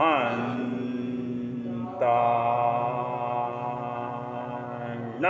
हन्ता न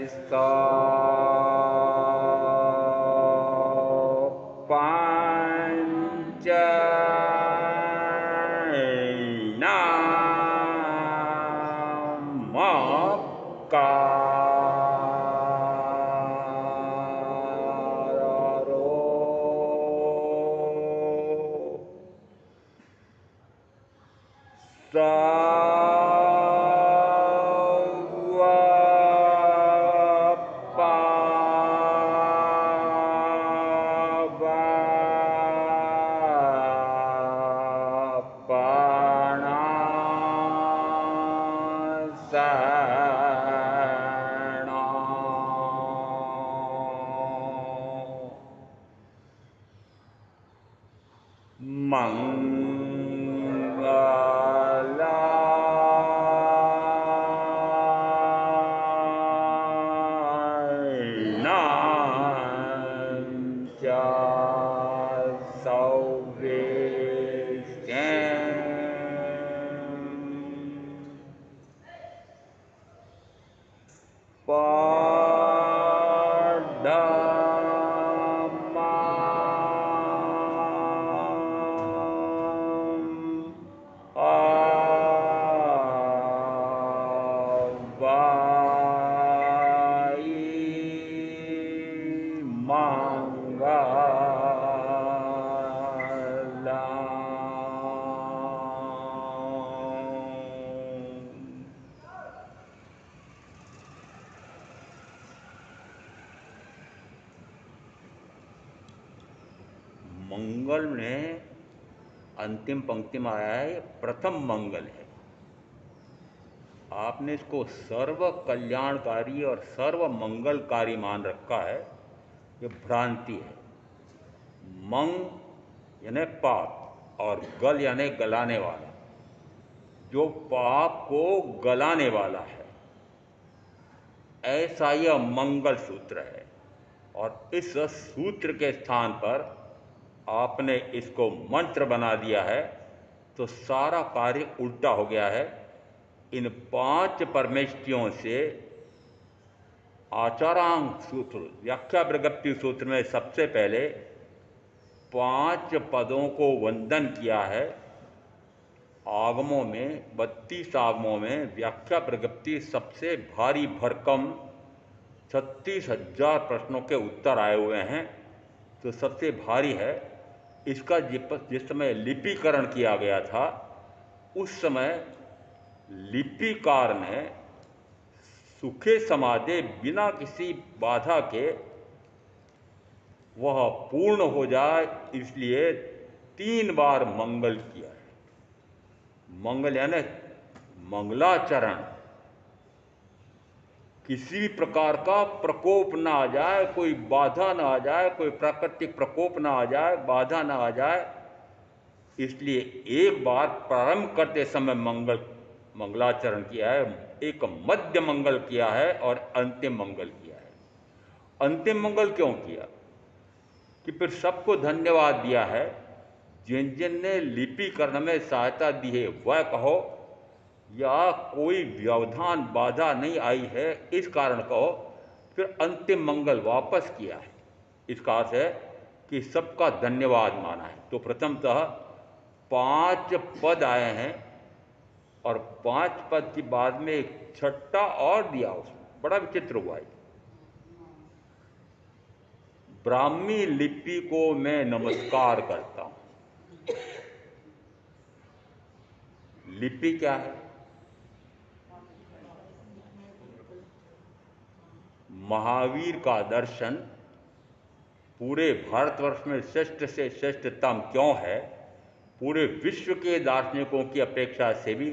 ऐसा मंगल में अंतिम पंक्ति में आया है, प्रथम मंगल है। आपने इसको सर्व कल्याणकारी और सर्व मंगलकारी मान रखा है, ये भ्रांति है। मंग यानी पाप और गल यानी गलाने वाला। जो पाप को गलाने वाला है, ऐसा यह मंगल सूत्र है। और इस सूत्र के स्थान पर आपने इसको मंत्र बना दिया है, तो सारा कार्य उल्टा हो गया है। इन 5 परमेष्टियों से आचारांग सूत्र, व्याख्या प्रगति सूत्र में सबसे पहले 5 पदों को वंदन किया है। आगमों में 32 आगमों में व्याख्या प्रगति सबसे भारी भरकम 36,000 प्रश्नों के उत्तर आए हुए हैं, तो सबसे भारी है। इसका जिस समय लिपिकरण किया गया था, उस समय लिपिकार ने सुखे समाधे बिना किसी बाधा के वह पूर्ण हो जाए, इसलिए 3 बार मंगल किया है। मंगल यानी मंगलाचरण, किसी प्रकार का प्रकोप ना आ जाए, कोई बाधा ना आ जाए, कोई प्राकृतिक प्रकोप ना आ जाए, बाधा ना आ जाए, इसलिए एक बार प्रारंभ करते समय मंगलाचरण किया है, एक मध्य मंगल किया है और अंतिम मंगल किया है। अंतिम मंगल क्यों किया? कि फिर सबको धन्यवाद दिया है, जिन जिन ने लिपिकरण में सहायता दी है वह कहो, या कोई व्यवधान बाधा नहीं आई है इस कारण कहो, फिर अंतिम मंगल वापस किया है। इसका अर्थ है कि सबका धन्यवाद माना है। तो प्रथमतः 5 पद आए हैं और 5 पद के बाद में एक छठा और दिया, उसमें बड़ा विचित्र हुआ है। ब्राह्मी लिपि को मैं नमस्कार करता हूं। लिपि क्या है? महावीर का दर्शन पूरे भारतवर्ष में श्रेष्ठ से श्रेष्ठतम क्यों है, पूरे विश्व के दार्शनिकों की अपेक्षा से भी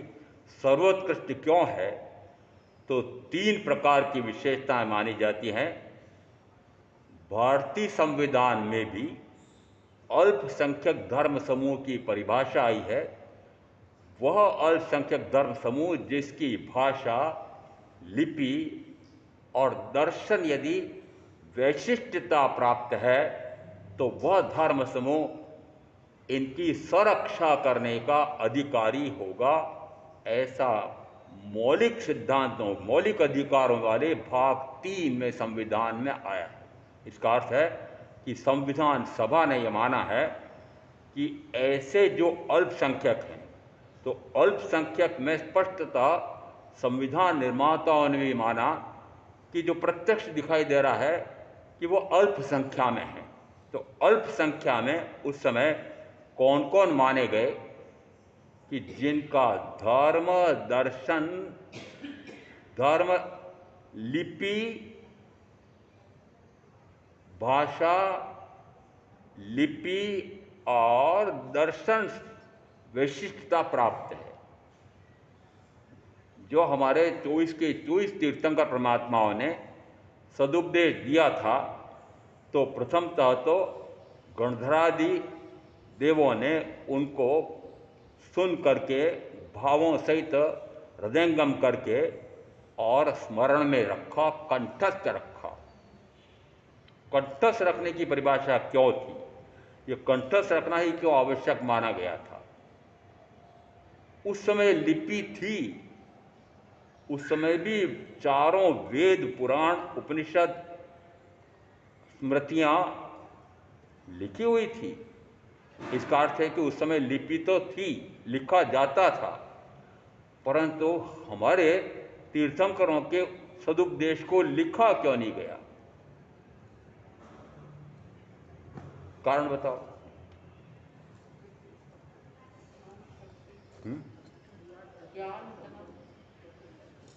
सर्वोत्कृष्ट क्यों है? तो 3 प्रकार की विशेषताएं मानी जाती हैं। भारतीय संविधान में भी अल्पसंख्यक धर्म समूह की परिभाषा आई है। वह अल्पसंख्यक धर्म समूह जिसकी भाषा, लिपि और दर्शन यदि वैशिष्ट्यता प्राप्त है, तो वह धर्म समूह इनकी संरक्षा करने का अधिकारी होगा। ऐसा मौलिक सिद्धांतों, मौलिक अधिकारों वाले भाग 3 में संविधान में आया है। इसका अर्थ है कि संविधान सभा ने यह माना है कि ऐसे जो अल्पसंख्यक हैं, तो अल्पसंख्यक में स्पष्टतः संविधान निर्माताओं ने भी माना कि जो प्रत्यक्ष दिखाई दे रहा है कि वो अल्पसंख्या में है। तो अल्पसंख्या में उस समय कौन कौन माने गए? कि जिनका धर्म, दर्शन, धर्म, लिपि, भाषा, लिपि और दर्शन वैशिष्टता प्राप्त है। जो हमारे 24 के 24 तीर्थंकर परमात्माओं ने सदुपदेश दिया था, तो प्रथमतः तो गणधरादि देवों ने उनको सुन करके, भावों सहित हृदयंगम करके और स्मरण में रखा, कंठस्थ रखा। कंठस्थ रखने की परिभाषा क्यों थी? ये कंठस्थ रखना ही क्यों आवश्यक माना गया था? उस समय लिपि थी, उस समय भी चारों वेद, पुराण, उपनिषद, स्मृतियां लिखी हुई थी। इसका अर्थ है कि उस समय लिपि तो थी, लिखा जाता था, परंतु हमारे तीर्थंकरों के सदुपदेश को लिखा क्यों नहीं गया? कारण बताओ।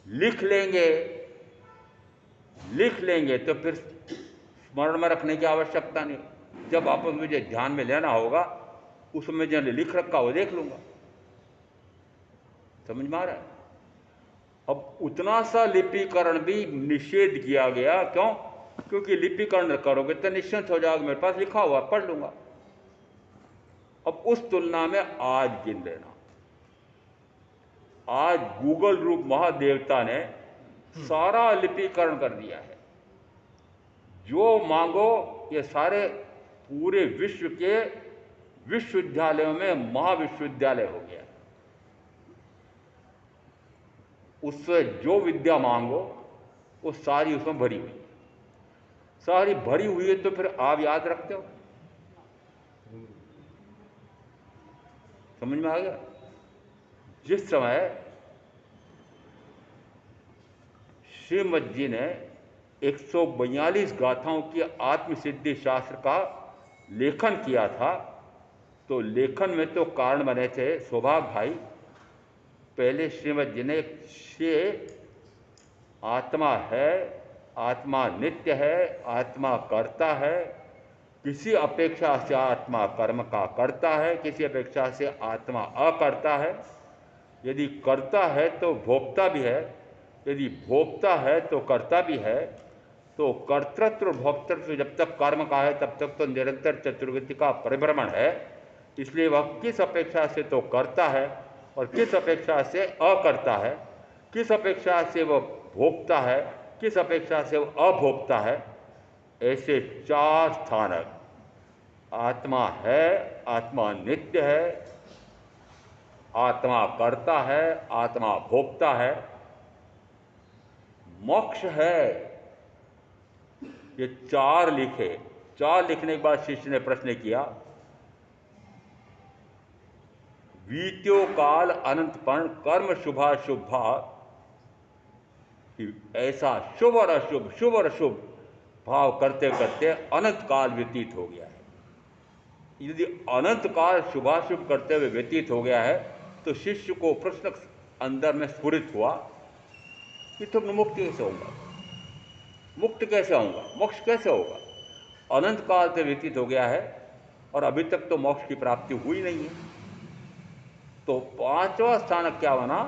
लिख लेंगे तो फिर स्मरण में रखने की आवश्यकता नहीं। जब आपको मुझे ध्यान में लेना होगा, उसमें जो लिख रखा वो देख लूंगा। समझ में आ रहा है? अब उतना सा लिपिकरण भी निषेध किया गया। क्यों? क्योंकि लिपिकरण करोगे तो निश्चिंत हो जाओगे, मेरे पास लिखा हुआ पढ़ लूंगा। अब उस तुलना में आज गिन लेना, आज गूगल रूप महादेवता ने सारा लिपिकरण कर दिया है। जो मांगो ये सारे पूरे विश्व के विश्वविद्यालयों में महाविश्वविद्यालय हो गया। उससे जो विद्या मांगो वो सारी उसमें भरी हुई है। सारी भरी हुई है तो फिर आप याद रखते हो? समझ में आ गया? जिस समय श्रीमद जी ने 142 गाथाओं की आत्मसिद्धि शास्त्र का लेखन किया था, तो लेखन में तो कारण बने थे सौभाग्य भाई। पहले श्रीमद जी ने से आत्मा है, आत्मा नित्य है, आत्मा करता है, किसी अपेक्षा से आत्मा कर्म का करता है, किसी अपेक्षा से आत्मा अकर्ता है। यदि करता है तो भोक्ता भी है, यदि भोक्ता है तो कर्ता भी है। तो कर्तृत्व और भोक्तृत्व जब तक कर्म का है तब तक तो निरंतर चतुर्गति का परिभ्रमण है। इसलिए वह किस अपेक्षा से तो करता है और किस अपेक्षा से अकर्ता है, किस अपेक्षा से वह भोक्ता है, किस अपेक्षा से वह अभोक्ता है। ऐसे चार स्थानक, आत्मा है, आत्मा नित्य है, आत्मा करता है, आत्मा भोक्ता है, मोक्ष है, ये चार लिखे। चार लिखने के बाद शिष्य ने प्रश्न किया, वीत्यो काल अनंतपर्ण कर्म शुभाशुभा, कि ऐसा शुभ और अशुभ, शुभ और अशुभ भाव करते करते अनंत काल व्यतीत हो गया है। यदि अनंत काल शुभाशुभ करते हुए व्यतीत हो गया है तो शिष्य को प्रश्न अंदर में स्फुरित हुआ कि तुम मुक्त कैसे होगा, मुक्त कैसे होगा, मोक्ष कैसे होगा? अनंत काल से व्यतीत हो गया है और अभी तक तो मोक्ष की प्राप्ति हुई नहीं है। तो पांचवा स्थानक क्या बना?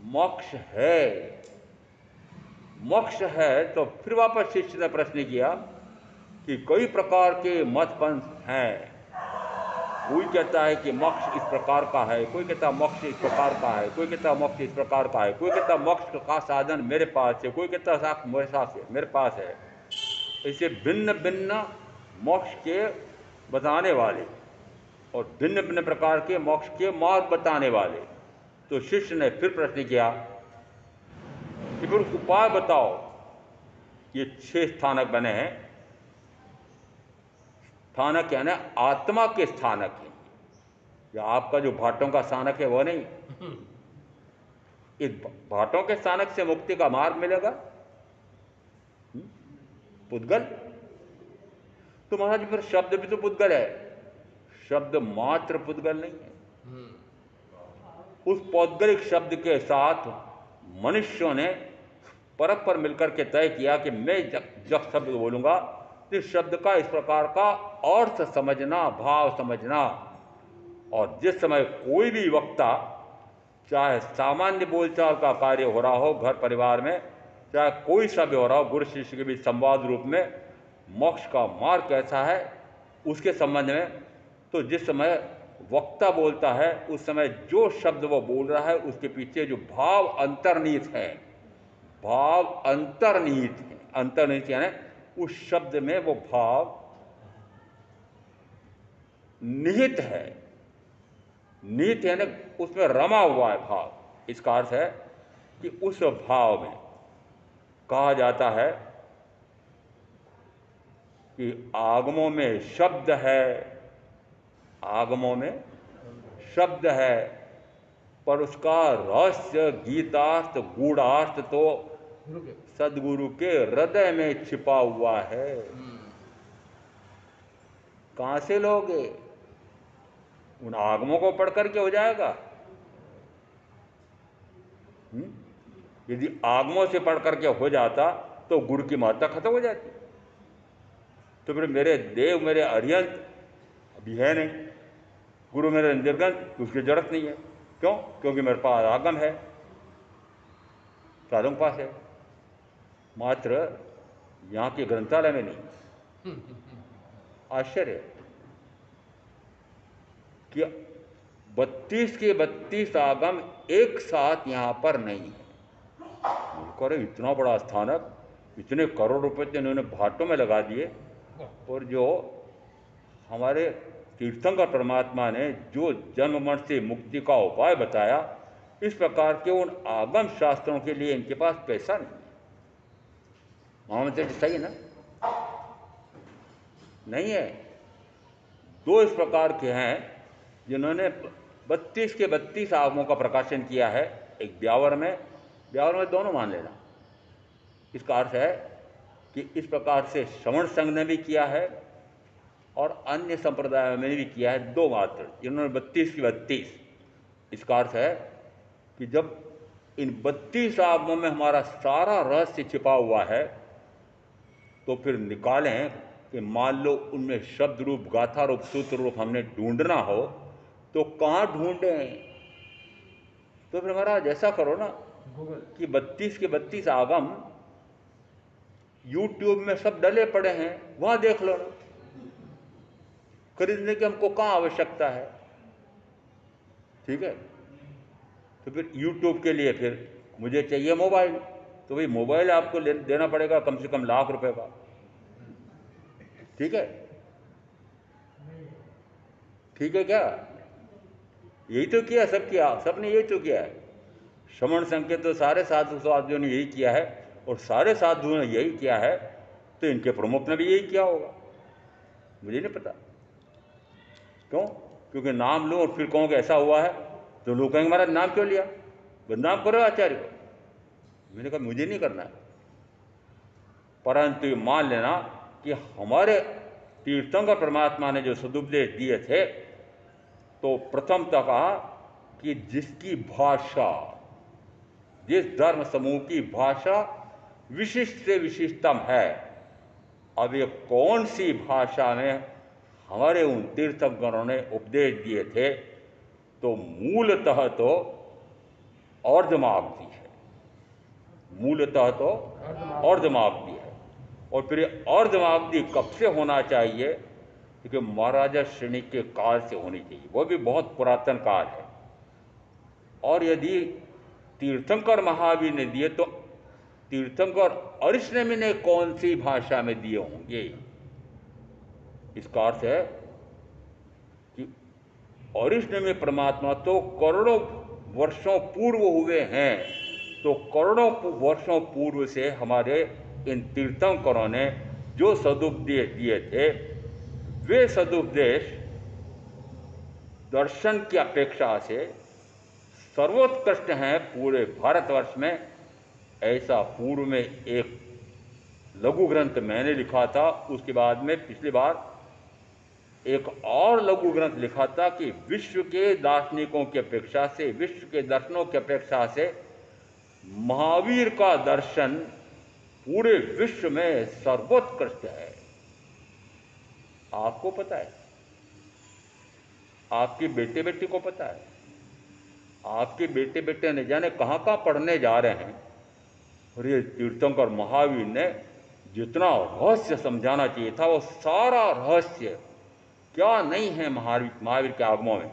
मोक्ष है। मोक्ष है तो फिर वापस शिष्य ने प्रश्न किया कि कई प्रकार के मत पंथ हैं। कोई कहता है कि मोक्ष इस प्रकार का है, कोई कहता है मोक्ष इस प्रकार का है, कोई कहता है मोक्ष इस प्रकार का है, कोई कहता है मोक्ष का साधन मेरे पास है, कोई कहता है साक्ष मेरे साथ है, मेरे पास है। ऐसे भिन्न भिन्न मोक्ष के बताने वाले और भिन्न भिन्न प्रकार के मोक्ष के मार्ग बताने वाले। तो शिष्य ने फिर प्रश्न किया कि फिर उपाय बताओ। ये 6 स्थानक बने हैं। स्थानक यानी आत्मा के स्थानक है, या आपका जो भाटों का स्थानक है वो नहीं। इस भाटों के स्थानक से मुक्ति का मार्ग मिलेगा। पुद्गल तो महाराज फिर शब्द भी तो पुद्गल है, शब्द मात्र पुद्गल नहीं है। उस पौद्गलिक शब्द के साथ मनुष्यों ने परस्पर मिलकर के तय किया कि मैं जब शब्द बोलूंगा तो इस शब्द का इस प्रकार का अर्थ समझना, भाव समझना। और जिस समय कोई भी वक्ता, चाहे सामान्य बोलचाल का कार्य हो रहा हो घर परिवार में, चाहे कोई शब्द हो रहा हो गुरु शिष्य के बीच संवाद रूप में, मोक्ष का मार्ग कैसा है उसके संबंध में, तो जिस समय वक्ता बोलता है उस समय जो शब्द वो बोल रहा है उसके पीछे जो भाव अंतर्निहित है, भाव अंतर्निहित है, अंतर्निहित यानी उस शब्द में वो भाव निहित है। निहित यानी उसमें रमा हुआ है भाव। इसका अर्थ है कि उस भाव में कहा जाता है कि आगमों में शब्द है, आगमों में शब्द है, पर उसका रहस्य गीतार्थ गूढ़ार्थ तो सदगुरु के हृदय में छिपा हुआ है। कहां से लोगे? उन आगमों को पढ़ करके हो जाएगा? यदि आगमों से पढ़ करके हो जाता तो गुरु की महत्ता खत्म हो जाती। तो फिर मेरे देव, मेरे अरिहंत अभी है नहीं, गुरु मेरे निर्गंत, उसकी जरूरत नहीं है। क्यों? क्योंकि मेरे पास आगम है, साधुओं के पास है, मात्र यहाँ के ग्रंथालय में नहीं। आश्चर्य कि 32 के 32 आगम एक साथ यहाँ पर नहीं है। अरे इतना बड़ा स्थानक, इतने करोड़ रुपए तो इन्होंने भाटों में लगा दिए, और जो हमारे तीर्थंकर परमात्मा ने जो जन्म मरण से मुक्ति का उपाय बताया, इस प्रकार के उन आगम शास्त्रों के लिए इनके पास पैसा नहीं है। मोहम्मद सेठ सही है ना? नहीं है। दो इस प्रकार के हैं जिन्होंने 32 के 32 आगमों का प्रकाशन किया है। एक ब्यावर में दोनों मान लेना। इसका अर्थ है कि इस प्रकार से श्रवण संघ ने भी किया है और अन्य संप्रदायों में भी किया है, दो मात्र, जिन्होंने 32 की 32। इसका अर्थ है कि जब इन 32 आगमों में हमारा सारा रहस्य छिपा हुआ है, तो फिर निकालें कि मान लो उनमें शब्द रूप, गाथा रूप, सूत्र रूप हमने ढूंढना हो तो कहाँ ढूंढें? तो फिर महाराज ऐसा करो ना कि 32 के 32 आगम यूट्यूब में सब डले पड़े हैं, वहां देख लो ना। खरीदने की हमको कहाँ आवश्यकता है? ठीक है। तो फिर यूट्यूब के लिए फिर मुझे चाहिए मोबाइल, तो भाई मोबाइल आपको देना पड़ेगा कम से कम ₹1,00,000 का। ठीक है, ठीक है क्या? यही तो किया, सबने यही तो किया है। श्रवण संघ के तो सारे साधुओं ने यही किया है, और सारे साधुओं ने यही किया है, तो इनके प्रमुख ने भी यही किया होगा। मुझे नहीं पता क्यों, क्योंकि नाम लो और फिर कहूँ कि ऐसा हुआ है तो लोग कहेंगे महाराज नाम क्यों लिया, बदनाम करो आचार्य को। मैंने कहा मुझे नहीं करना है, परंतु ये मान लेना कि हमारे तीर्थंकर परमात्मा ने जो सदुपदेश दिए थे, तो प्रथमतः कहा कि जिसकी भाषा, जिस धर्म समूह की भाषा विशिष्ट से विशिष्टतम है, अब ये कौन सी भाषा में हमारे उन तीर्थंकरों ने उपदेश दिए थे, तो मूलतः तो अर्धमागधी है। मूलतः तो अर्धमागधी है। और फिर अर्धमागधी कब से होना चाहिए? क्योंकि महाराजा श्रेणी के काल से होनी चाहिए, वो भी बहुत पुरातन काल है। और यदि तीर्थंकर महावीर ने दिए तो तीर्थंकर अरिष्णेमी ने कौन सी भाषा में दिए होंगे? इसका अर्थ है कि अरिष्णेमी परमात्मा तो करोड़ों वर्षों पूर्व हुए हैं, तो करोड़ों वर्षों पूर्व से हमारे इन तीर्थंकरों ने जो सदुपदेश दिए थे, वे सदुपदेश दर्शन की अपेक्षा से सर्वोत्कृष्ट हैं पूरे भारतवर्ष में। ऐसा पूर्व में एक लघु ग्रंथ मैंने लिखा था, उसके बाद में पिछली बार एक और लघु ग्रंथ लिखा था कि विश्व के दार्शनिकों की अपेक्षा से, विश्व के दर्शनों की अपेक्षा से महावीर का दर्शन पूरे विश्व में सर्वोत्कृष्ट है। आपको पता है, आपके बेटे बेटी को पता है, आपके बेटे बेटे न जाने कहाँ कहाँ पढ़ने जा रहे हैं। और ये तीर्थंकर महावीर ने जितना रहस्य समझाना चाहिए था, वो सारा रहस्य क्या नहीं है महावीर के आगमों में।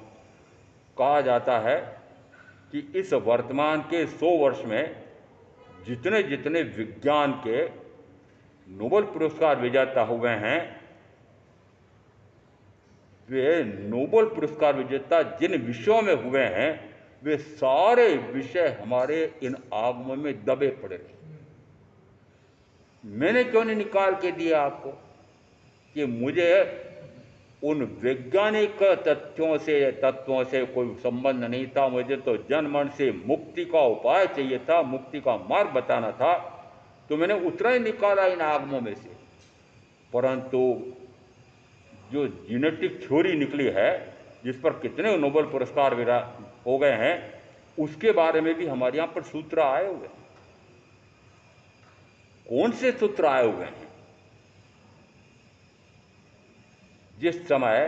कहा जाता है कि इस वर्तमान के 100 वर्ष में जितने जितने विज्ञान के नोबेल पुरस्कार विजेता हुए हैं, वे नोबेल पुरस्कार विजेता जिन विषयों में हुए हैं, वे सारे विषय हमारे इन आगमों में दबे पड़े हैं। मैंने क्यों नहीं निकाल के दिया आपको कि मुझे उन वैज्ञानिक तत्वों से कोई संबंध नहीं था। मुझे तो जन मन से मुक्ति का उपाय चाहिए था, मुक्ति का मार्ग बताना था, तो मैंने उतना ही निकाला इन आगमों में से। परंतु जो जेनेटिक थ्योरी निकली है, जिस पर कितने नोबेल पुरस्कार हो गए हैं, उसके बारे में भी हमारे यहाँ पर सूत्र आए हुए हैं। कौन से सूत्र आए हुए हैं? जिस समय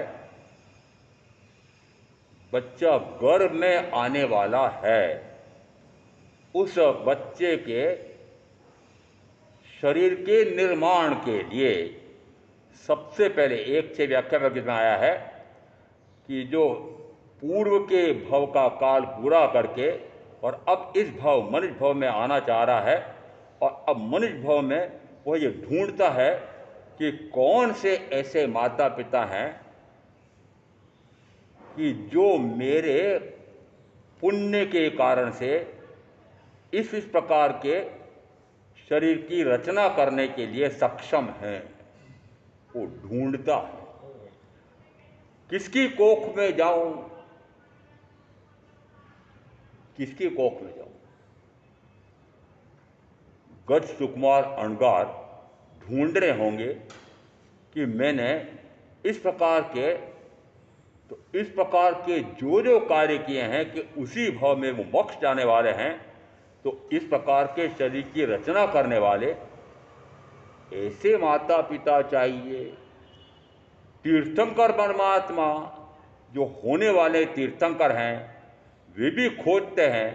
बच्चा गर्भ में आने वाला है, उस बच्चे के शरीर के निर्माण के लिए सबसे पहले एक 6 व्याख्या में आया है कि जो पूर्व के भव का काल पूरा करके और अब इस भव मनुष्य भव में आना चाह रहा है, और अब मनुष्य भव में वह ये ढूंढता है कि कौन से ऐसे माता पिता हैं कि जो मेरे पुण्य के कारण से इस प्रकार के शरीर की रचना करने के लिए सक्षम है, वो ढूंढता है किसकी कोख में जाऊं, किसकी कोख में जाऊं। गज सुकुमार अणगार ढूंढ रहे होंगे कि मैंने इस प्रकार के जो जो कार्य किए हैं कि उसी भाव में वो मोक्ष जाने वाले हैं। तो इस प्रकार के शरीर की रचना करने वाले ऐसे माता पिता चाहिए। तीर्थंकर परमात्मा जो होने वाले तीर्थंकर हैं, वे भी खोजते हैं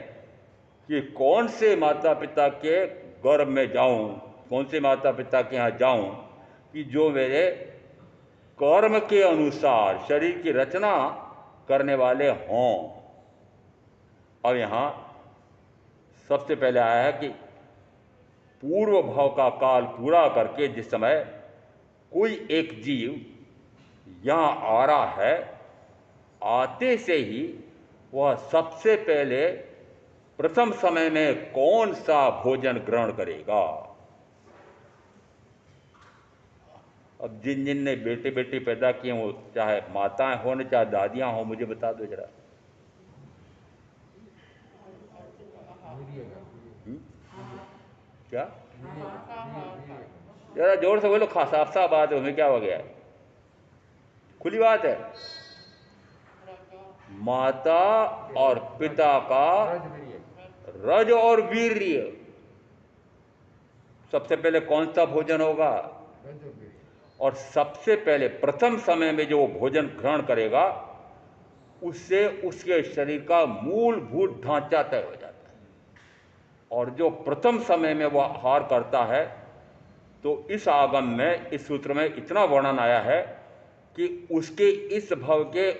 कि कौन से माता पिता के गर्भ में जाऊं, कौन से माता पिता के यहाँ जाऊं कि जो मेरे कर्म के अनुसार शरीर की रचना करने वाले हों। अब यहाँ सबसे पहले आया है कि पूर्व भाव का काल पूरा करके जिस समय कोई एक जीव यहाँ आ रहा है, आते से ही वह सबसे पहले प्रथम समय में कौन सा भोजन ग्रहण करेगा। अब जिन जिन ने बेटे बेटी पैदा किए, वो चाहे माताएं हों चाहे दादियां हों, मुझे बता दो जरा। क्या जरा जोर से बोलो, साफ साफ बात है, उसमें क्या हो गया है, खुली बात है। माता और पिता का रज और वीर्य, सबसे पहले कौन सा भोजन होगा, और सबसे पहले प्रथम समय में जो वो भोजन ग्रहण करेगा उससे उसके शरीर का मूलभूत ढांचा तय हो जाता है। और जो प्रथम समय में वह आहार करता है, तो इस आगम में, इस सूत्र में इतना वर्णन आया है कि उसके इस भव के,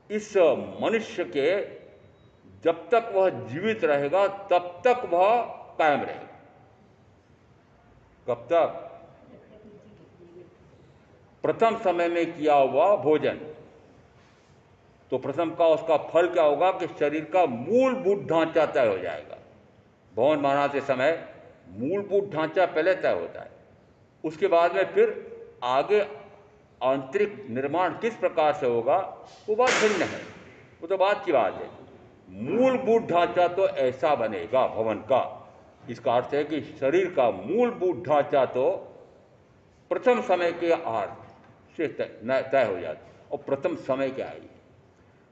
इस मनुष्य के, जब तक वह जीवित रहेगा तब तक वह कायम रहेगा। कब तक? प्रथम समय में किया हुआ भोजन। तो प्रथम का उसका फल क्या होगा कि शरीर का मूलभूत ढांचा तय हो जाएगा। भवन बनाते समय मूलभूत ढांचा पहले तय होता है, उसके बाद में फिर आगे आंतरिक निर्माण किस प्रकार से होगा वो बात भिन्न है, वो तो बात की बात है। मूलभूत ढांचा तो ऐसा बनेगा भवन का, इसका अर्थ है कि शरीर का मूलभूत ढांचा तो प्रथम समय के आहार से तय हो जाता है। और प्रथम समय क्या है?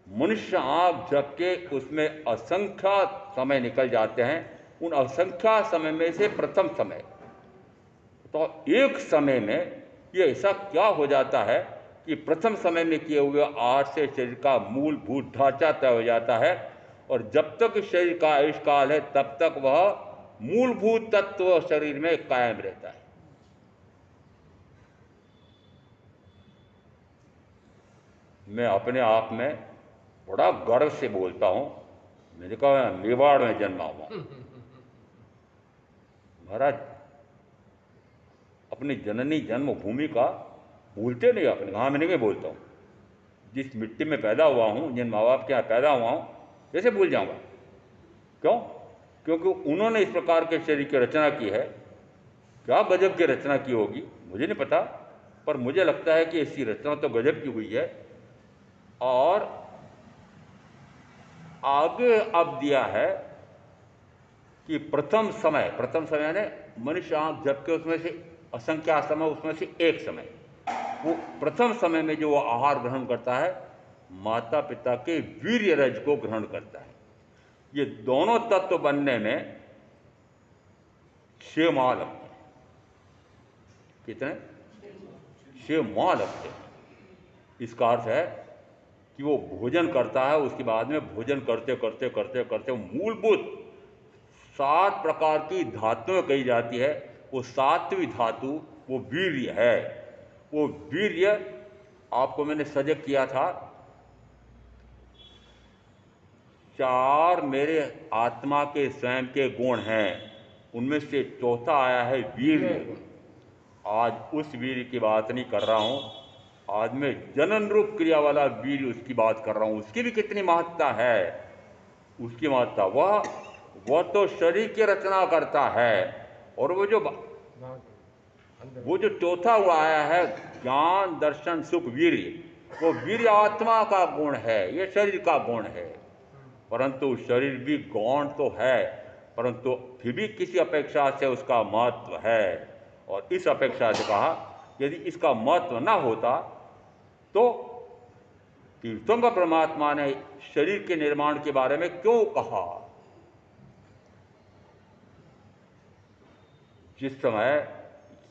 मनुष्य आँख झपके के उसमें असंख्य समय निकल जाते हैं, उन असंख्य समय में से प्रथम समय, तो एक समय में ये ऐसा क्या हो जाता है कि प्रथम समय में किए हुए आहार से शरीर का मूलभूत ढांचा तय हो जाता है, और जब तक शरीर का आयुष्काल है तब तक वह मूलभूत तत्व शरीर में कायम रहता है। मैं अपने आप में बड़ा गर्व से बोलता हूँ, मैंने कहा मेवाड़ में जन्मा हुआ महाराज। अपनी जननी जन्मभूमि का भूलते नहीं अपने, हाँ मैंने क्या बोलता हूँ, जिस मिट्टी में पैदा हुआ हूँ, जिन माँ बाप के यहाँ पैदा हुआ हूँ, कैसे भूल जाऊँगा? क्यों? क्योंकि उन्होंने इस प्रकार के शरीर की रचना की है। क्या गजब की रचना की होगी मुझे नहीं पता, पर मुझे लगता है कि ऐसी रचना तो गजब की हुई है। और आगे अब दिया है कि प्रथम समय यानी मनुष्य आँख झपके उसमें से असंख्य समय, उसमें से एक समय, वो प्रथम समय में जो आहार ग्रहण करता है माता पिता के वीर्य रज को ग्रहण करता है। ये दोनों तत्व बनने में 6 माह लगते हैं। कितने? 6 माह लगते हैं। इसका अर्थ है कि वो भोजन करता है, उसके बाद में भोजन करते करते करते करते मूलभूत 7 प्रकार की धातुएं कही जाती है, वो 7वीं धातु वो वीर्य है। वो वीर्य आपको मैंने सजग किया था, 4 मेरे आत्मा के स्वयं के गुण हैं, उनमें से चौथा आया है वीर्य। आज उस वीर्य की बात नहीं कर रहा हूँ, आज मैं जनन रूप क्रिया वाला वीर्य उसकी बात कर रहा हूँ। उसकी भी कितनी महत्ता है, उसकी महत्ता, वह तो शरीर की रचना करता है और वो जो चौथा हुआ आया है ज्ञान दर्शन सुख वीर्य, वो वीर्य आत्मा का गुण है, ये शरीर का गुण है। परंतु शरीर भी गौण तो है, परंतु फिर भी किसी अपेक्षा से उसका महत्व है। और इस अपेक्षा से कहा यदि इसका महत्व न होता तो तीर्थंकर परमात्मा ने शरीर के निर्माण के बारे में क्यों कहा। जिस समय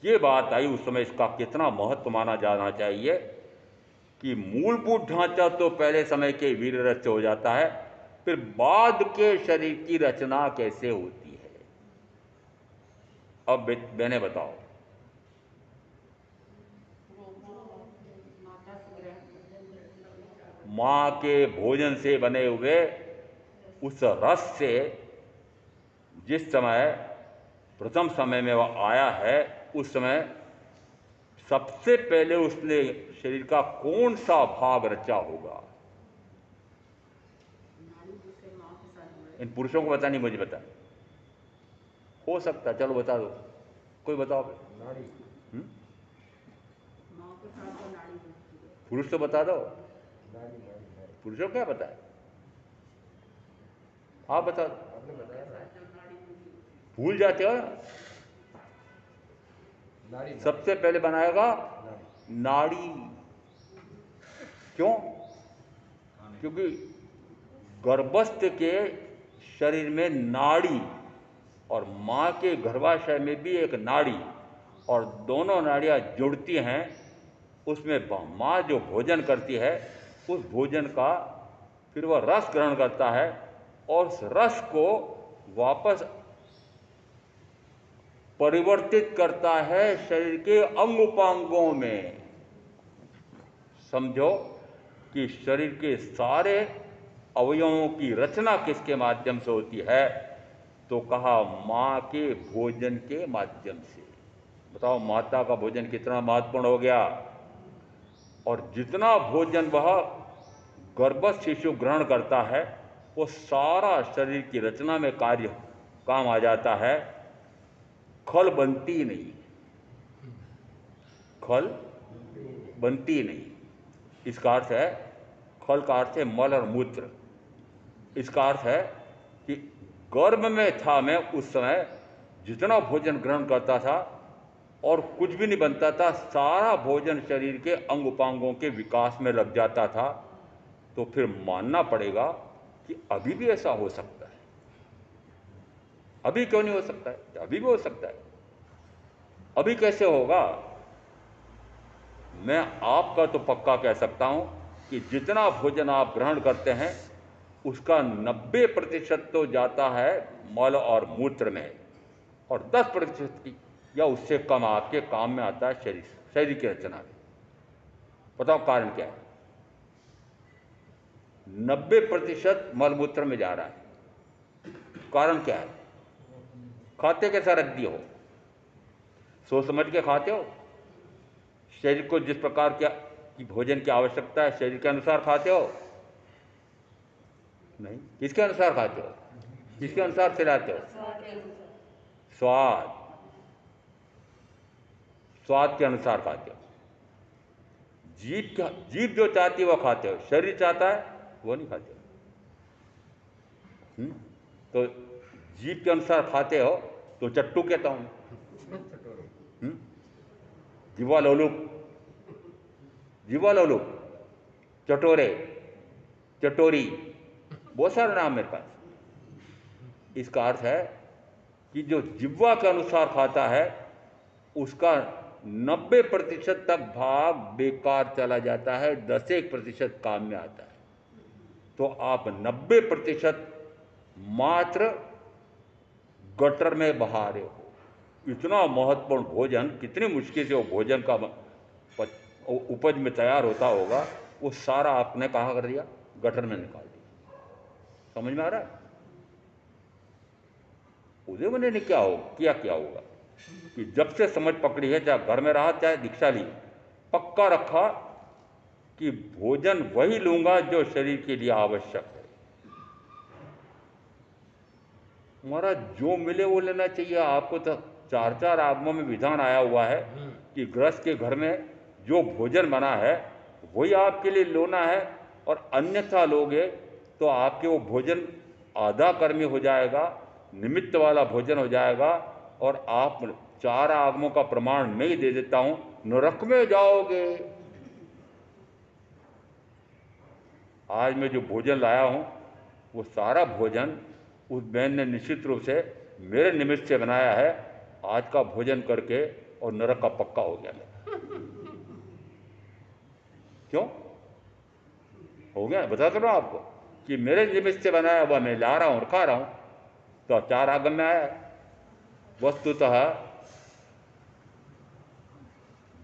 ये बात आई उस समय इसका कितना महत्व माना जाना चाहिए कि मूलभूत ढांचा तो पहले समय के वीर रच से हो जाता है, फिर बाद के शरीर की रचना कैसे होती है। अब मैंने बताओ, माँ के भोजन से बने हुए उस रस से जिस समय प्रथम समय में वह आया है, उस समय सबसे पहले उसने शरीर का कौन सा भाग रचा होगा। इन पुरुषों को पता नहीं, मुझे पता हो सकता, चलो बता दो, कोई बताओ। पुरुष तो बता दो, पुरुषों को क्या पता है, आप बता दो। भूल जाते हो ना। सबसे पहले बनाएगा नाड़ी। क्यों? क्योंकि गर्भस्थ के शरीर में नाड़ी और माँ के गर्भाशय में भी एक नाड़ी, और दोनों नाड़ियाँ जुड़ती हैं। उसमें माँ जो भोजन करती है उस भोजन का फिर वह रस ग्रहण करता है और उस रस को वापस परिवर्तित करता है शरीर के अंग उपांगों में। समझो कि शरीर के सारे अवयवों की रचना किसके माध्यम से होती है, तो कहा माँ के भोजन के माध्यम से। बताओ माता का भोजन कितना महत्वपूर्ण हो गया। और जितना भोजन वह गर्भस्थ शिशु ग्रहण करता है वो सारा शरीर की रचना में कार्य काम आ जाता है। खल बनती नहीं, खल बनती नहीं। इसका अर्थ है, खल का अर्थ है मल और मूत्र। इसका अर्थ है कि गर्भ में था मैं उस समय जितना भोजन ग्रहण करता था और कुछ भी नहीं बनता था, सारा भोजन शरीर के अंग उपांगों के विकास में लग जाता था। तो फिर मानना पड़ेगा कि अभी भी ऐसा हो सकता है। अभी क्यों नहीं हो सकता है? अभी भी हो सकता है। अभी कैसे होगा? मैं आपका तो पक्का कह सकता हूं कि जितना भोजन आप ग्रहण करते हैं उसका 90% तो जाता है मल और मूत्र में, और 10% की या उससे कम आपके काम में आता है शरीर की रचना में। बताओ कारण क्या है? 90% मलमूत्र में जा रहा है। कारण क्या है? खाते कैसा रख दिए हो? सोच समझ के खाते हो? शरीर को जिस प्रकार की भोजन की आवश्यकता है शरीर के अनुसार खाते हो? नहीं। किसके अनुसार खाते हो? किसके अनुसार खिलाते हो? स्वाद, स्वाद के अनुसार खाते हो। जीभ जो चाहती है वो खाते हो, शरीर चाहता है वो नहीं खाते हो। तो जीभ के अनुसार खाते हो तो चट्टू कहता हूं। जीवा लोलुप, जीवा लोलुप, चटोरे, चटोरी, बहुत सारे नाम मेरे पास। इसका अर्थ है कि जो जिह्वा के अनुसार खाता है उसका 90% तक भाग बेकार चला जाता है, 10% काम में आता है। तो आप 90% मात्र गटर में बहा रहे हो। इतना महत्वपूर्ण भोजन, कितनी मुश्किल से वो भोजन का उपज में तैयार होता होगा, वो सारा आपने कहाँ कर दिया? गटर में निकाल दिया। समझ में आ रहा है? उदय मैंने ने क्या होगा कि जब से समझ पकड़ी है, चाहे घर में रहा चाहे दीक्षा ली, पक्का रखा कि भोजन वही लूंगा जो शरीर के लिए आवश्यक है। हमारा जो मिले वो लेना चाहिए। आपको तो चार चार आगमों में विधान आया हुआ है कि गृहस्थ के घर में जो भोजन बना है वही आपके लिए लोना है, और अन्यथा लोगे तो आपके वो भोजन आधा कर्मी हो जाएगा, निमित्त वाला भोजन हो जाएगा, और आप चार आगमों का प्रमाण मैं ही दे देता हूं, नरक में जाओगे। आज मैं जो भोजन लाया हूं वो सारा भोजन उस बहन ने निश्चित रूप से मेरे निमित्त से बनाया है। आज का भोजन करके और नरक का पक्का हो गया मैं। क्यों हो गया? बता तो रहा हूं आपको कि मेरे निमित्त से बनाया हुआ मैं ला रहा हूं और खा रहा हूं, तो चार आगम में आया है। वस्तुतः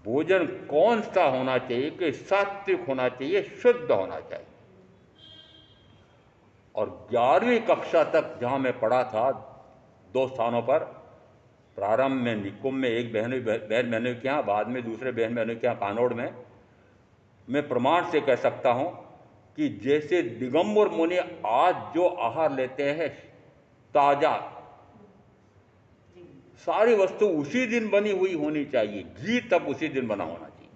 भोजन कौन सा होना चाहिए कि सात्विक होना चाहिए, शुद्ध होना चाहिए। और 11वीं कक्षा तक जहां मैं पढ़ा था, 2 स्थानों पर, प्रारंभ में निकुंभ में एक बहन बहनों के यहाँ, बाद में दूसरे बहन बहनों के यहाँ कानोड़ में, मैं प्रमाण से कह सकता हूं कि जैसे दिगंबर मुनि आज जो आहार लेते हैं ताजा, सारी वस्तु उसी दिन बनी हुई होनी चाहिए, घी तक उसी दिन बना होना चाहिए।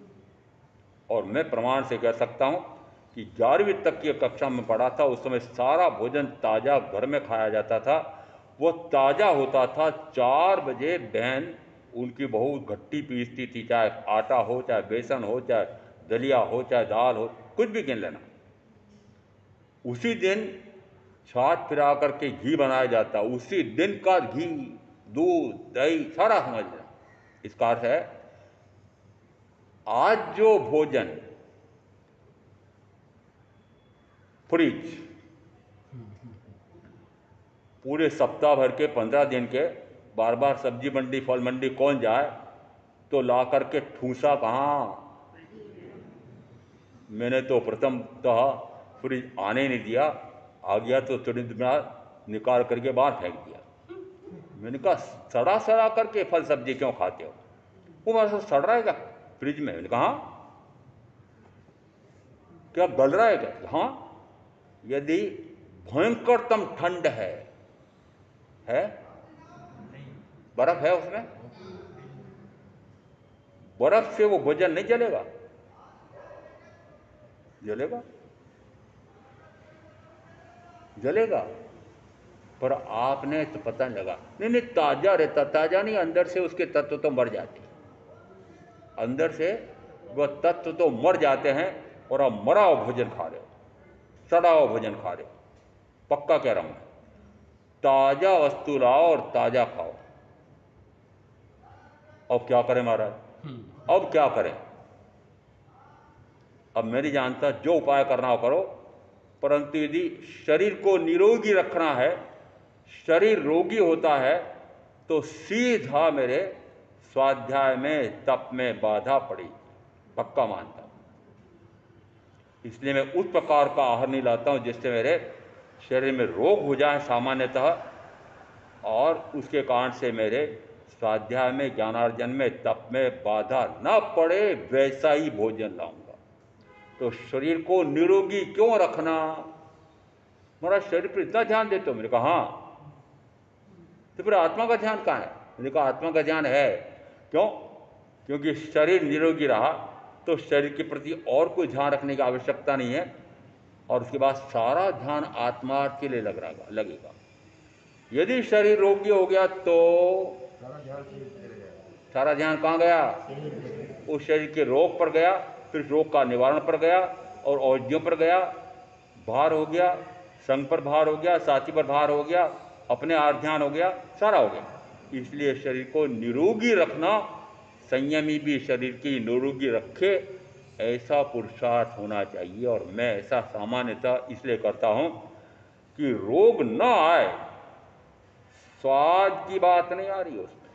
और मैं प्रमाण से कह सकता हूं कि 11वीं तक की कक्षा में पढ़ा था, उस समय सारा भोजन ताजा घर में खाया जाता था। वो ताजा होता था। 4 बजे बहन उनकी बहू घट्टी पीसती थी, चाहे आटा हो, चाहे बेसन हो, चाहे दलिया हो, चाहे दाल हो, कुछ भी गिन लेना। उसी दिन छाछ फिरा करके घी बनाया जाता, उसी दिन का घी, दूध, दही सारा समझ लेना। इसका अर्थ है आज जो भोजन फ्रिज पूरे सप्ताह भर के 15 दिन के बार बार सब्जी मंडी फल मंडी कौन जाए, तो ला करके ठूसा कहाँ। मैंने तो प्रथमतः फ्रिज आने नहीं दिया, आ गया तो तुरंत निकाल करके बाहर फेंक दिया। मैंने कहा सड़ा सड़ा करके फल सब्जी क्यों खाते हो? वो मेरे साथ सड़ रहा है क्या फ्रिज में? मैंने कहा हाँ। क्या गल रहा है क्या? हाँ। यदि भयंकरतम ठंड है बर्फ है उसमें, बर्फ से वो भोजन नहीं जलेगा? जलेगा, जलेगा। पर आपने तो पता नहीं लगा, नहीं नहीं ताजा रहता, ताजा नहीं, अंदर से उसके तत्व तो मर जाते हैं, अंदर से वह तत्व तो मर जाते हैं, और आप मरा हुआ भोजन खा रहे हो, सड़ा हुआ भोजन खा रहे हो। पक्का कह रहा हूं, ताजा वस्तु लाओ और ताजा खाओ। अब क्या करें महाराज, अब क्या करें? अब मैं नहीं जानता, जो उपाय करना हो करो, परंतु यदि शरीर को निरोगी रखना है, शरीर रोगी होता है, तो सीधा मेरे स्वाध्याय में तप में बाधा पड़ी, पक्का मानता हूं। इसलिए मैं उस प्रकार का आहार नहीं लाता हूं जिससे मेरे शरीर में रोग हो जाए सामान्यतः, और उसके कारण से मेरे स्वाध्याय में, ज्ञानार्जन में, तप में बाधा न पड़े, वैसा ही भोजन लाऊंगा। तो शरीर को निरोगी क्यों रखना? मेरा शरीर पर इतना ध्यान देते हो? मैंने कहा हाँ। तो फिर आत्मा का ध्यान कहाँ है? मैंने कहा आत्मा का ध्यान है। क्यों? क्योंकि शरीर निरोगी रहा तो शरीर के प्रति और कोई ध्यान रखने की आवश्यकता नहीं है, और उसके बाद सारा ध्यान आत्मा के लिए लगेगा। यदि शरीर रोगी हो गया तो सारा ध्यान कहाँ गया? उस शरीर के रोग पर गया, फिर रोग का निवारण पर गया, और औषधियों पर गया, भार हो गया, संग पर भार हो गया, साथी पर भार हो गया, अपने आर ध्यान हो गया, सारा हो गया। इसलिए शरीर को निरोगी रखना, संयमी भी शरीर की निरोगी रखे, ऐसा पुरुषार्थ होना चाहिए। और मैं ऐसा सामान्यतः इसलिए करता हूं कि रोग न आए। स्वाद की बात नहीं आ रही, उसमें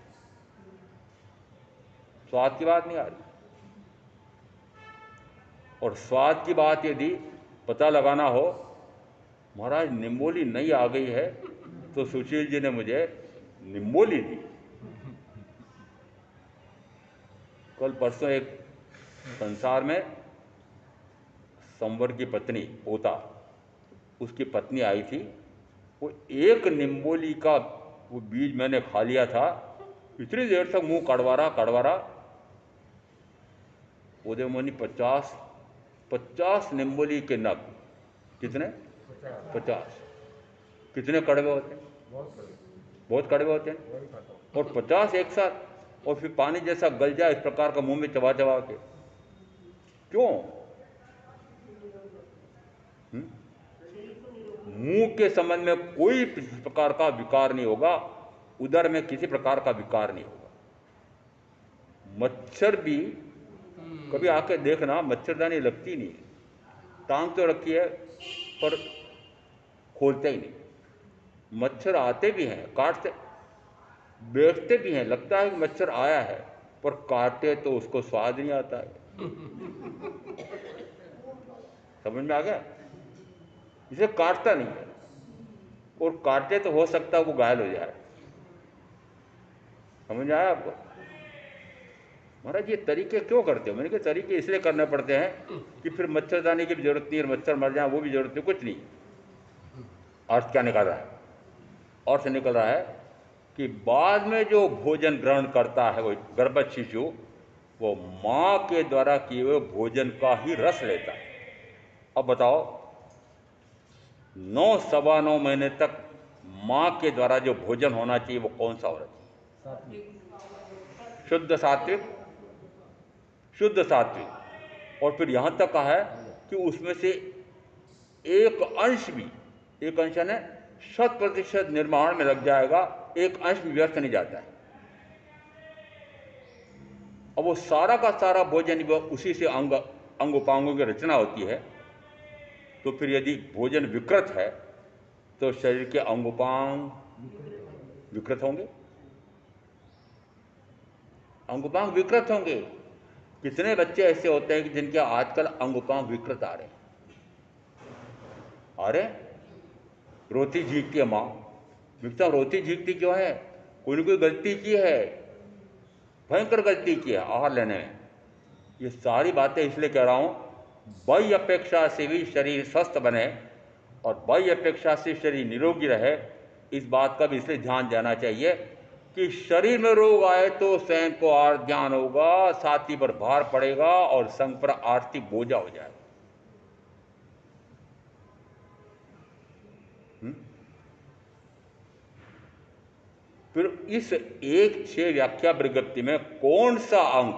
स्वाद की बात नहीं आ रही। और स्वाद की बात यदि पता लगाना हो, महाराज निम्बोली नई आ गई है, तो सुशील जी ने मुझे निम्बोली दी। कल परसों एक संसार में संवर की पत्नी पोता, उसकी पत्नी आई थी, वो एक निम्बोली का वो बीज मैंने खा लिया था, इतनी देर तक मुंह कड़वा रहा। उदय मुनि 50 निम्बोली के नग। कितने? 50। कितने कड़वे होते हैं? बहुत कड़वे होते हैं। और 50 एक साथ, और फिर पानी जैसा गल जाए इस प्रकार का मुंह में चबा चबा के, क्यों? मुंह के संबंध में कोई प्रकार का विकार नहीं होगा, उदर में किसी प्रकार का विकार नहीं होगा। मच्छर भी कभी आके देखना, मच्छरदानी लगती नहीं, टांग तो रखी है पर खोलते ही नहीं। मच्छर आते भी हैं, काटते, बैठते भी हैं, लगता है कि मच्छर आया है, पर काटे तो उसको स्वाद नहीं आता है। समझ में आ गया? इसे काटता नहीं है, और काटे तो हो सकता है वो घायल हो जाए। समझ आया आपको? महाराज ये तरीके क्यों करते हो? मैंने कहा तरीके इसलिए करने पड़ते हैं कि फिर मच्छरदानी की भी जरूरत नहीं, और मच्छर मर जाए वो भी जरूरत नहीं, कुछ नहीं। अर्थ क्या निकल रहा है? अर्थ निकल रहा है कि बाद में जो भोजन ग्रहण करता है वो गर्भस्थ शिशु, वो माँ के द्वारा किए हुए भोजन का ही रस लेता है। अब बताओ, 9 सवा 9 महीने तक माँ के द्वारा जो भोजन होना चाहिए वो कौन सा होना चाहिए? शुद्ध सात्विक, शुद्ध सात्विक। और फिर यहाँ तक कहा है कि उसमें से एक अंश भी, एक अंश है 100% निर्माण में लग जाएगा, एक अंश भी व्यर्थ नहीं जाता है। अब वो सारा का सारा भोजन उसी से अंग उपांगों की रचना होती है। तो फिर यदि भोजन विकृत है तो शरीर के अंग उपांग विकृत होंगे, अंग उपांग विकृत होंगे। कितने बच्चे ऐसे होते हैं कि जिनके आजकल अंग उपांग विकृत आ रहे हैं? अरे रोती झींकती है माँ, मिक्सा रोती झींकती क्यों है? कोई ना कोई गलती की है, भयंकर गलती की है आहार लेने में। ये सारी बातें इसलिए कह रहा हूँ, बाह्य अपेक्षा से भी शरीर स्वस्थ बने और बाह्य अपेक्षा से शरीर निरोगी रहे, इस बात का भी इसलिए ध्यान देना चाहिए कि शरीर में रोग आए तो स्वयं को आर ध्यान होगा, साथी पर भार पड़ेगा और संघ पर आर्थिक बोझा हो जाएगा। फिर इस 1-6 व्याख्या विज्ञप्ति में कौन सा अंग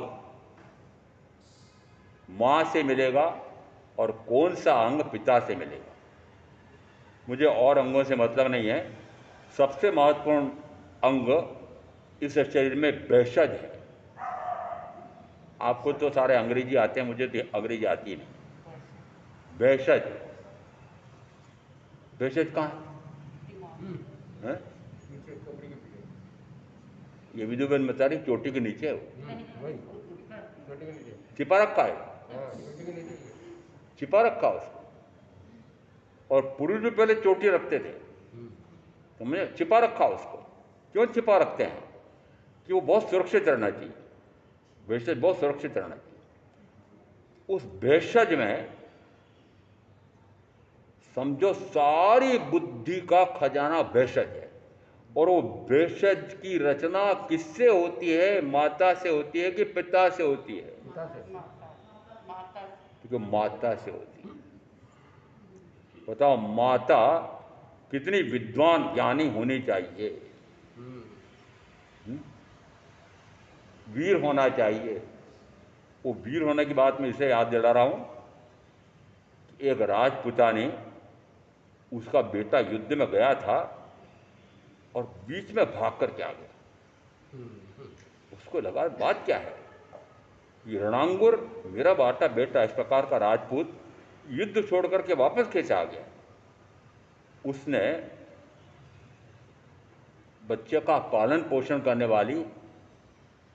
मां से मिलेगा और कौन सा अंग पिता से मिलेगा? मुझे और अंगों से मतलब नहीं है। सबसे महत्वपूर्ण अंग इस शरीर में भेषज है। आपको तो सारे अंग्रेजी आते हैं, मुझे तो अंग्रेजी आती नहीं। भेषज, भेषज कहाँ है? ये विधुबन बता रही चोटी के नीचे है वो, छिपा रखा है, छिपा रखा उसको। और पुरुष भी पहले चोटी रखते थे, तो मैंने छिपा रखा उसको। क्यों छिपा रखते हैं? कि वो बहुत सुरक्षित रहना चाहिए, भेषज बहुत सुरक्षित रहना चाहिए। उस भेषज में समझो सारी बुद्धि का खजाना भेषज है। और वो भेषज की रचना किससे होती है? माता से होती है कि पिता से होती है? क्योंकि माता से होती है। बताओ माता कितनी विद्वान ज्ञानी होनी चाहिए, वीर होना चाहिए। वो वीर होने की बात मैं इसे याद दिला रहा हूं कि एक राजपुता ने, उसका बेटा युद्ध में गया था और बीच में भाग कर के आ गया। उसको लगा बात क्या है, ये रणांगुर मेरा बाटा बेटा, इस प्रकार का राजपूत युद्ध छोड़ करके वापस कैसे आ गया? उसने बच्चे का पालन पोषण करने वाली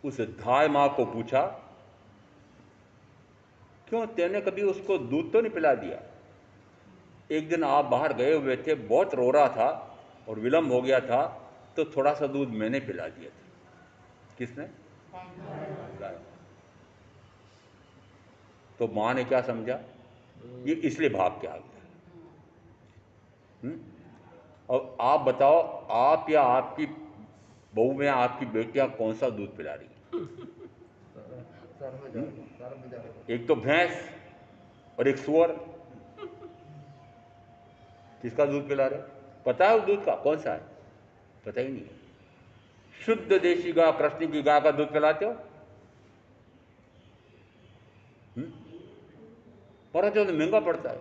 उस धाय माँ को पूछा, क्यों तेने कभी उसको दूध तो नहीं पिला दिया? एक दिन आप बाहर गए हुए थे, बहुत रो रहा था और विलंब हो गया था, तो थोड़ा सा दूध मैंने पिला दिया था। किसने? गाय। तो माँ ने क्या समझा, ये इसलिए भाग के आ गया। और आप बताओ, आप या आपकी बहू में आपकी बेटियां कौन सा दूध पिला रही है? एक तो भैंस और एक सुअर, किसका दूध पिला रहे? पता है उस दूध का कौन सा है? पता ही नहीं है। शुद्ध देशी गाय, कृष्ण की गाय का दूध पिलाते हो? पर जो महंगा पड़ता है,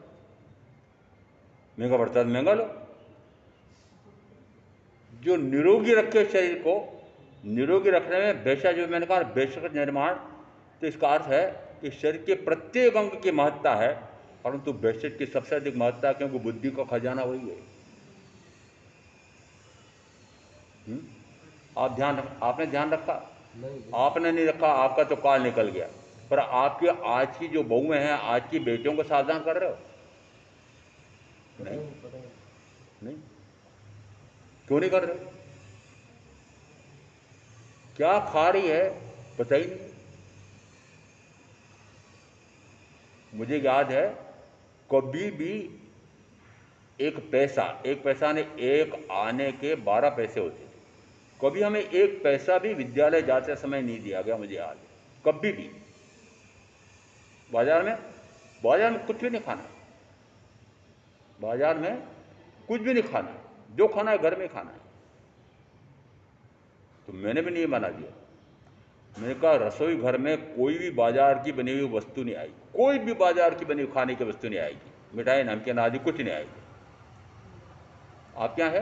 महंगा पड़ता है तो महंगा लो। जो निरोगी रखे शरीर को, निरोगी रखने में बेशक, जो मैंने कहा बेशक निर्माण, तो इसका अर्थ है कि शरीर के प्रत्येक अंग की महत्ता है, परंतु बेशक की सबसे अधिक महत्ता है, क्योंकि बुद्धि का खजाना वही है। आपने ध्यान रखा? आपने नहीं रखा, आपका तो काल निकल गया। पर आपकी आज की जो बहुएं हैं, आज की बेटियों को सावधान कर रहे हो? नहीं, नहीं। क्यों नहीं कर रहे? क्या खा रही है पता ही नहीं। मुझे याद है कभी भी एक पैसा ने एक आने के 12 पैसे होते थे। कभी हमें एक पैसा भी विद्यालय जाते समय नहीं दिया गया, मुझे याद है। कभी भी बाजार में कुछ भी नहीं खाना, बाजार में कुछ भी नहीं खाना, जो खाना है घर में खाना है। तो मैंने भी नहीं मना दिया। मैंने कहा रसोई घर में कोई भी बाजार की बनी हुई वस्तु नहीं आएगी, कोई भी बाजार की बनी हुई खाने की वस्तु नहीं आएगी, मिठाई नमकीन आदि कुछ नहीं आएगी। आप क्या है?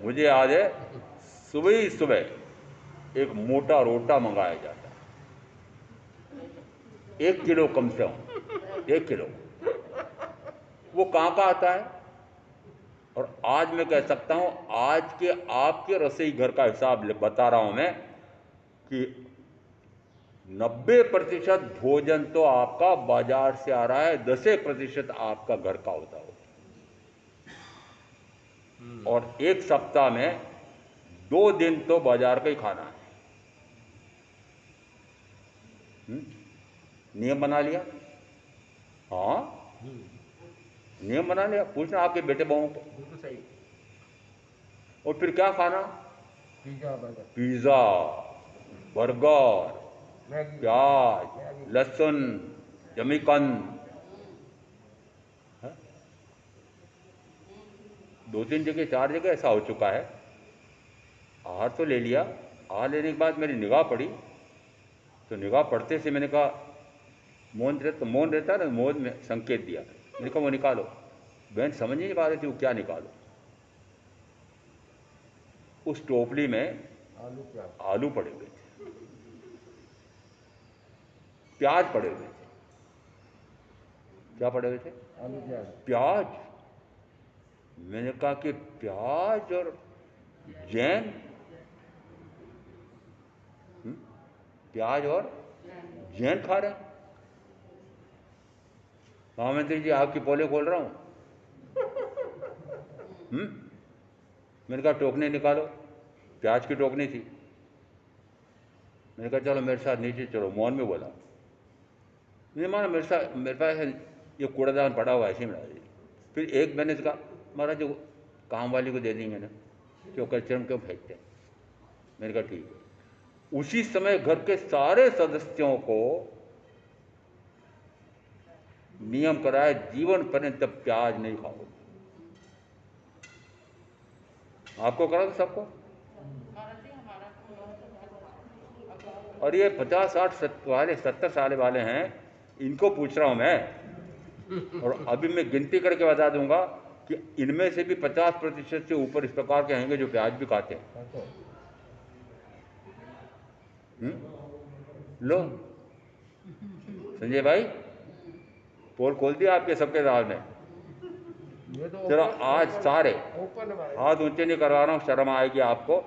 मुझे याद है सुबह ही सुबह एक मोटा रोटा मंगाया जाता, 1 किलो कम से कम 1 किलो। वो कहाँ का आता है? और आज मैं कह सकता हूं, आज के आपके रसोई घर का हिसाब बता रहा हूं मैं, कि 90% भोजन तो आपका बाजार से आ रहा है, 10% आपका घर का होता हो। और एक सप्ताह में 2 दिन तो बाजार का ही खाना है। नियम बना लिया? हाँ, नियम बना लिया। पूछना आपके बेटे बहुओं को। बिल्कुल सही। और फिर क्या खाना? पिज्जा, बर्गर, प्याज, लहसुन, जमीकंद। 2-3 जगह 4 जगह ऐसा हो चुका है। आहार तो ले लिया, आहार लेने के बाद मेरी निगाह पड़ी, तो निगाह पड़ते से मैंने कहा मौन रहता है ना, मौन में संकेत दिया। मैंने कहा वो निकालो। बहन समझ ही नहीं पा रही थी वो क्या निकालो। उस टोपली में आलू पड़े हुए थे, प्याज पड़े हुए थे। क्या पड़े हुए थे? आलू प्याज। मैंने कहा कि प्याज और जैन, प्याज और जैन खा रहे हैं। महामंत्री जी आपकी पोले खोल रहा हूं। मैंने कहा टोकने निकालो। प्याज की टोकनी थी। मैंने कहा चलो मेरे साथ नीचे चलो, मौन में बोला। नहीं माना, मेरे पास ये कूड़ादान पड़ा हुआ ऐसे ही मिला दी। फिर एक मैंने कहा महाराज जो काम वाली को दे देंगे ना, क्यों कचरे में क्यों फेंकते हैं? मैंने कहा ठीक है। उसी समय घर के सारे सदस्यों को नियम कराया, जीवन पर्यंत प्याज नहीं खाओ। आपको करा था सबको? और ये 50-60 वाले 70 साल वाले हैं, इनको पूछ रहा हूं मैं। और अभी मैं गिनती करके बता दूंगा कि इनमें से भी 50% से ऊपर इस प्रकार के होंगे जो प्याज भी खाते हैं। लो संजय भाई, पोल खोल दिया आपके सबके साथ में। चलो आज सारे हाथ ऊंचे नहीं करवा रहा हूं, शर्म आएगी आपको।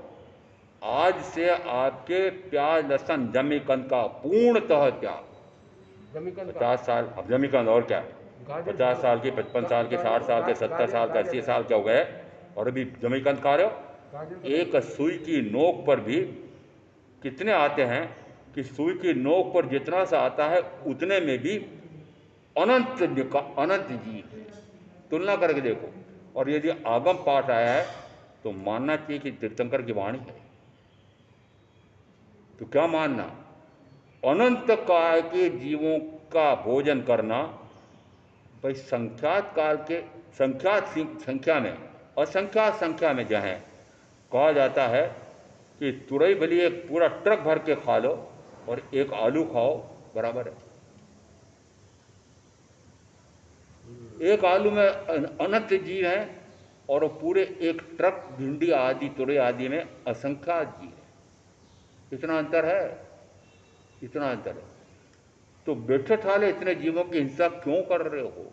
आज से आपके प्याज लहसुन जमीकंद का पूर्णतः त्याग। 50 साल, अब जमीकंद और क्या, 50 साल के, 55 साल के, 60 साल के, 70 साल के, 80 साल के हो गए और अभी जमीकंद खा रहे हो। एक सुई की नोक पर भी कितने आते हैं कि सुई की नोक पर जितना सा आता है उतने में भी अनंत जीव। तुलना करके देखो, और यदि आगम पाठ आया है तो मानना चाहिए कि तीर्थंकर की वाणी है। तो क्या मानना? अनंत काल के जीवों का भोजन करना, भाई संख्यात काल के संख्यात संख्या में, असंख्यात संख्या में जहाँ कहा जाता है कि तुरई भली एक पूरा ट्रक भर के खा लो और एक आलू खाओ बराबर है। एक आलू में अनंत जीव हैं और पूरे एक ट्रक भिंडी आदि तुरई आदि में असंख्यात जीव है। इतना अंतर है, इतना अंतर है। तो बैठे ठाले इतने जीवों की हिंसा क्यों कर रहे हो?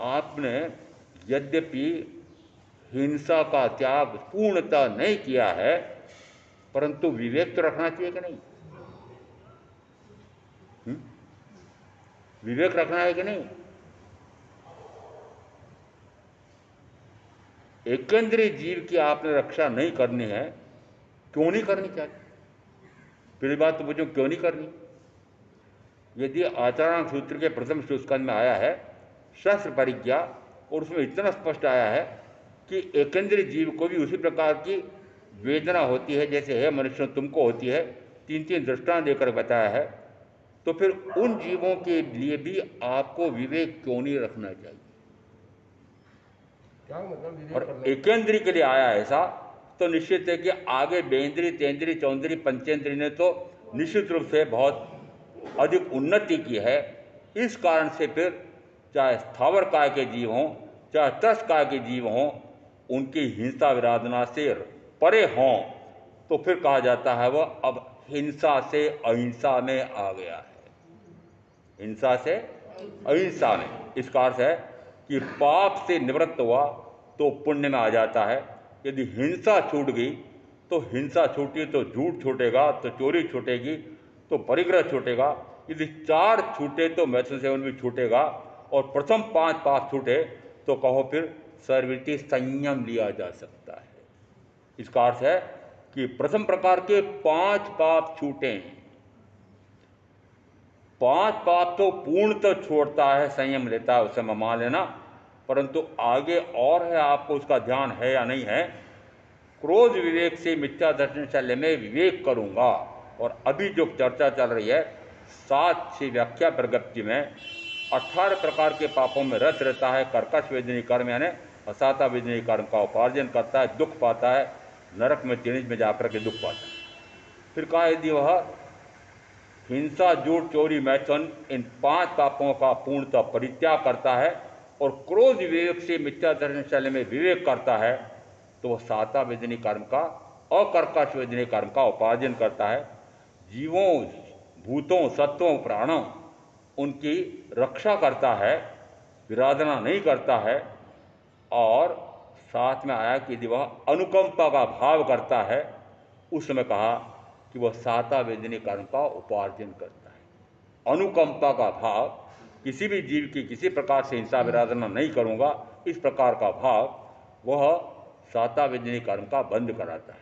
आपने यद्यपि हिंसा का त्याग पूर्णतः नहीं किया है, परंतु विवेक तो रखना चाहिए कि नहीं? विवेक रखना है कि नहीं? एकेंद्रीय जीव की आपने रक्षा नहीं करनी है, क्यों नहीं करनी चाहिए? पहली बात तो मुझे क्यों नहीं करनी? यदि आचरण सूत्र के प्रथम स्कंद में आया है शस्त्र परिज्ञा, और उसमें इतना स्पष्ट आया है कि एकेंद्रीय जीव को भी उसी प्रकार की वेदना होती है जैसे है मनुष्य तुमको होती है, तीन तीन दृष्टांत देकर बताया है, तो फिर उन जीवों के लिए भी आपको विवेक क्यों नहीं रखना चाहिए? क्या मतलब विवेक और करना? एकेंद्रीय के लिए आया ऐसा तो निश्चित है कि आगे बेंद्री तेंद्री चौंद्री पंचेंद्री ने तो निश्चित रूप से बहुत अधिक उन्नति की है। इस कारण से फिर चाहे स्थावर काय के जीव हों चाहे त्रस्त काय के जीव हों, उनकी हिंसा विराधना से परे हों, तो फिर कहा जाता है वह अब हिंसा से अहिंसा में आ गया है। हिंसा से अहिंसा में इसका अर्थ है कि पाप से निवृत्त हुआ तो पुण्य में आ जाता है। यदि हिंसा छूट गई तो हिंसा छूटी तो झूठ छूटेगा, तो चोरी छूटेगी, तो परिग्रह छूटेगा। यदि चार छूटे तो मैथुन सेवन भी छूटेगा, और प्रथम 5 पाप छूटे तो कहो फिर सर्वृत्ति संयम लिया जा सकता है। इसका अर्थ है कि प्रथम प्रकार के 5 पाप छूटे हैं। 5 पाप तो पूर्ण तो छोड़ता है, संयम लेता है, उसे मान लेना, परंतु आगे और है, आपको उसका ध्यान है या नहीं है। क्रोध विवेक से मिथ्या दर्शन शल्य में विवेक करूंगा। और अभी जो चर्चा चल रही है 7 से व्याख्या प्रगति में 18 प्रकार के पापों में रत रहता है। कर्कश वेदनी कर्म यानी असाता वेदनी कर्म का उपार्जन करता है, दुख पाता है, नरक में तिनिज में जाकर के दुख पाता है। फिर कहा यदि वह हिंसा झूठ चोरी मैथुन इन 5 पापों का पूर्णतः परित्याग करता है और क्रोध विवेक से मिथ्या दर्शन शैली में विवेक करता है, तो वह साता वेदनी कर्म का अकर्कश वेदनी कर्म का उपार्जन करता है। जीवों भूतों सत्वों प्राणों उनकी रक्षा करता है, विराधना नहीं करता है। और साथ में आया कि यदि वह अनुकंपा का भाव करता है, उस समय कहा कि वह साता वेदनी कर्म का उपार्जन करता है। अनुकंपा का भाव, किसी भी जीव की किसी प्रकार से हिंसा विराधना नहीं करूँगा, इस प्रकार का भाव वह साता वेदनी कर्म का बंद कराता है।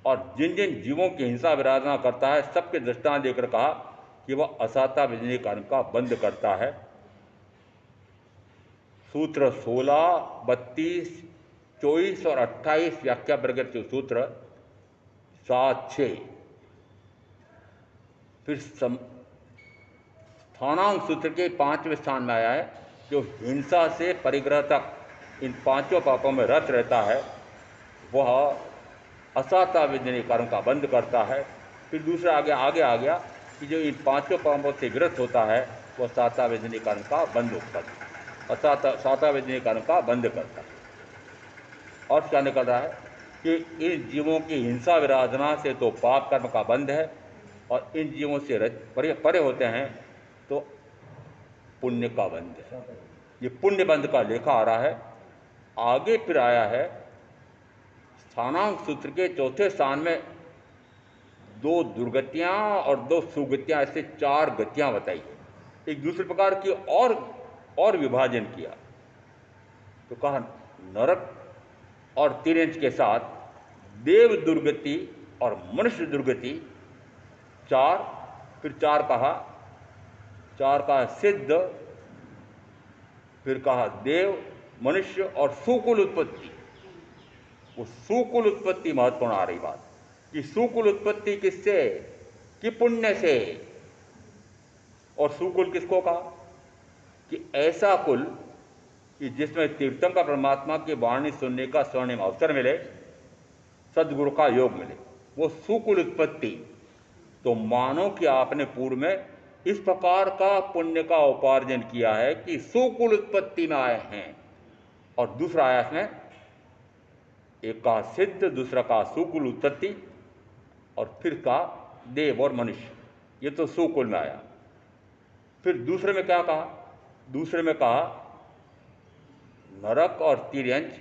और जिन जिन जीवों की हिंसा विराधना करता है सबके दृष्टांत देकर कहा कि वह असाता वेदनी कर्म का बंद करता है। सूत्र 16, 32, 24 और 28 व्याख्या प्रगत के सूत्र 7, 6। फिर स्थानांक सूत्र के 5वें स्थान में आया है जो हिंसा से परिग्रह तक इन 5 पापों में रत रहता है, वह असाता वेदनी कर्म का बंद करता है। फिर दूसरा आगे आ गया कि जो इन 5 पापों से ग्रस्त होता है वह साता वेदनी कर्म का बंद करता है, साता वेदनी कर्म का बंद करता है। और क्या निकल रहा है कि इन जीवों की हिंसा विराधना से तो पाप कर्म का बंध है, और इन जीवों से परे होते हैं तो पुण्य का बंध है। ये पुण्य बंध का लेखा आ रहा है। आगे फिर आया है स्थानांक सूत्र के 4थे स्थान में 2 दुर्गतियां और 2 सुगतियां, ऐसे 4 गतियां बताई है। एक दूसरे प्रकार की और विभाजन किया तो कहा नरक और तिरंज के साथ देव दुर्गति और मनुष्य दुर्गति 4। फिर 4 कहा सिद्ध, फिर कहा देव, मनुष्य और सुकुल उत्पत्ति, वो सुकुल उत्पत्ति महत्वपूर्ण आ रही बात कि सुकुल उत्पत्ति किससे, कि पुण्य से। और सुकुल किसको कहा, कि ऐसा कुल कि जिसमें तीर्थंकर परमात्मा की वाणी सुनने का स्वर्णिम अवसर मिले, सदगुरु का योग मिले, वो सुकुल उत्पत्ति। तो मानो कि आपने पूर्व में इस प्रकार का पुण्य का उपार्जन किया है कि सुकुल उत्पत्ति में आए हैं। और दूसरा आया इसमें, एक का सिद्ध, दूसरा का सुकुल उत्पत्ति, और फिर का देव और मनुष्य, ये तो सुकुल में आया। फिर दूसरे में क्या कहा, दूसरे में कहा नरक और तिर्यंच,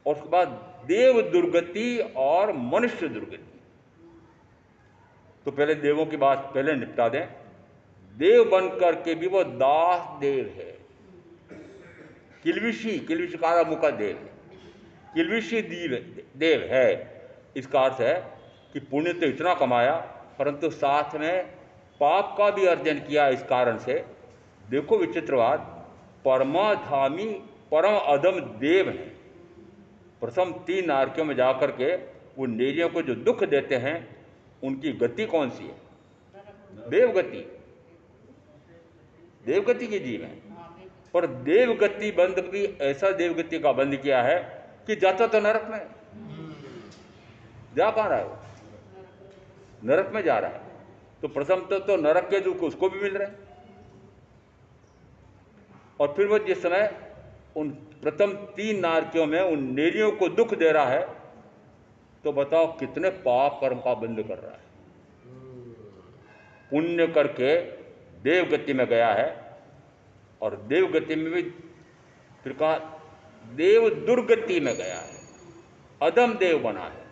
और उसके बाद देव दुर्गति और मनुष्य दुर्गति। तो पहले देवों की बात पहले निपटा दें। देव बन करके भी वो दास देव है, किलविशी, किलविशकारा मुका देव है, किलविशी देव है। इसका अर्थ है कि पुण्य तो इतना कमाया, परंतु साथ में पाप का भी अर्जन किया। इस कारण से देखो विचित्रवाद, परमाधामी परम अधम देव हैं। प्रथम 3 नारकियों में जाकर के वो नेरियों को जो दुख देते हैं, उनकी गति कौन सी है, देवगति, देवगति के जीव हैं। और देवगति बंद भी ऐसा देवगति का बंद किया है कि जाता तो नरक में, जा कहाँ रहा है वो, नरक में जा रहा है। तो प्रथम तो नरक के दुख उसको भी मिल रहे हैं, और फिर वो जिस समय उन प्रथम 3 नारकियों में उन नेरियों को दुख दे रहा है, तो बताओ कितने पाप कर्म का बंद कर रहा है। पुण्य करके देवगति में गया है, और देवगति में भी फिर कहा देव दुर्गति में गया है, अधम देव बना है।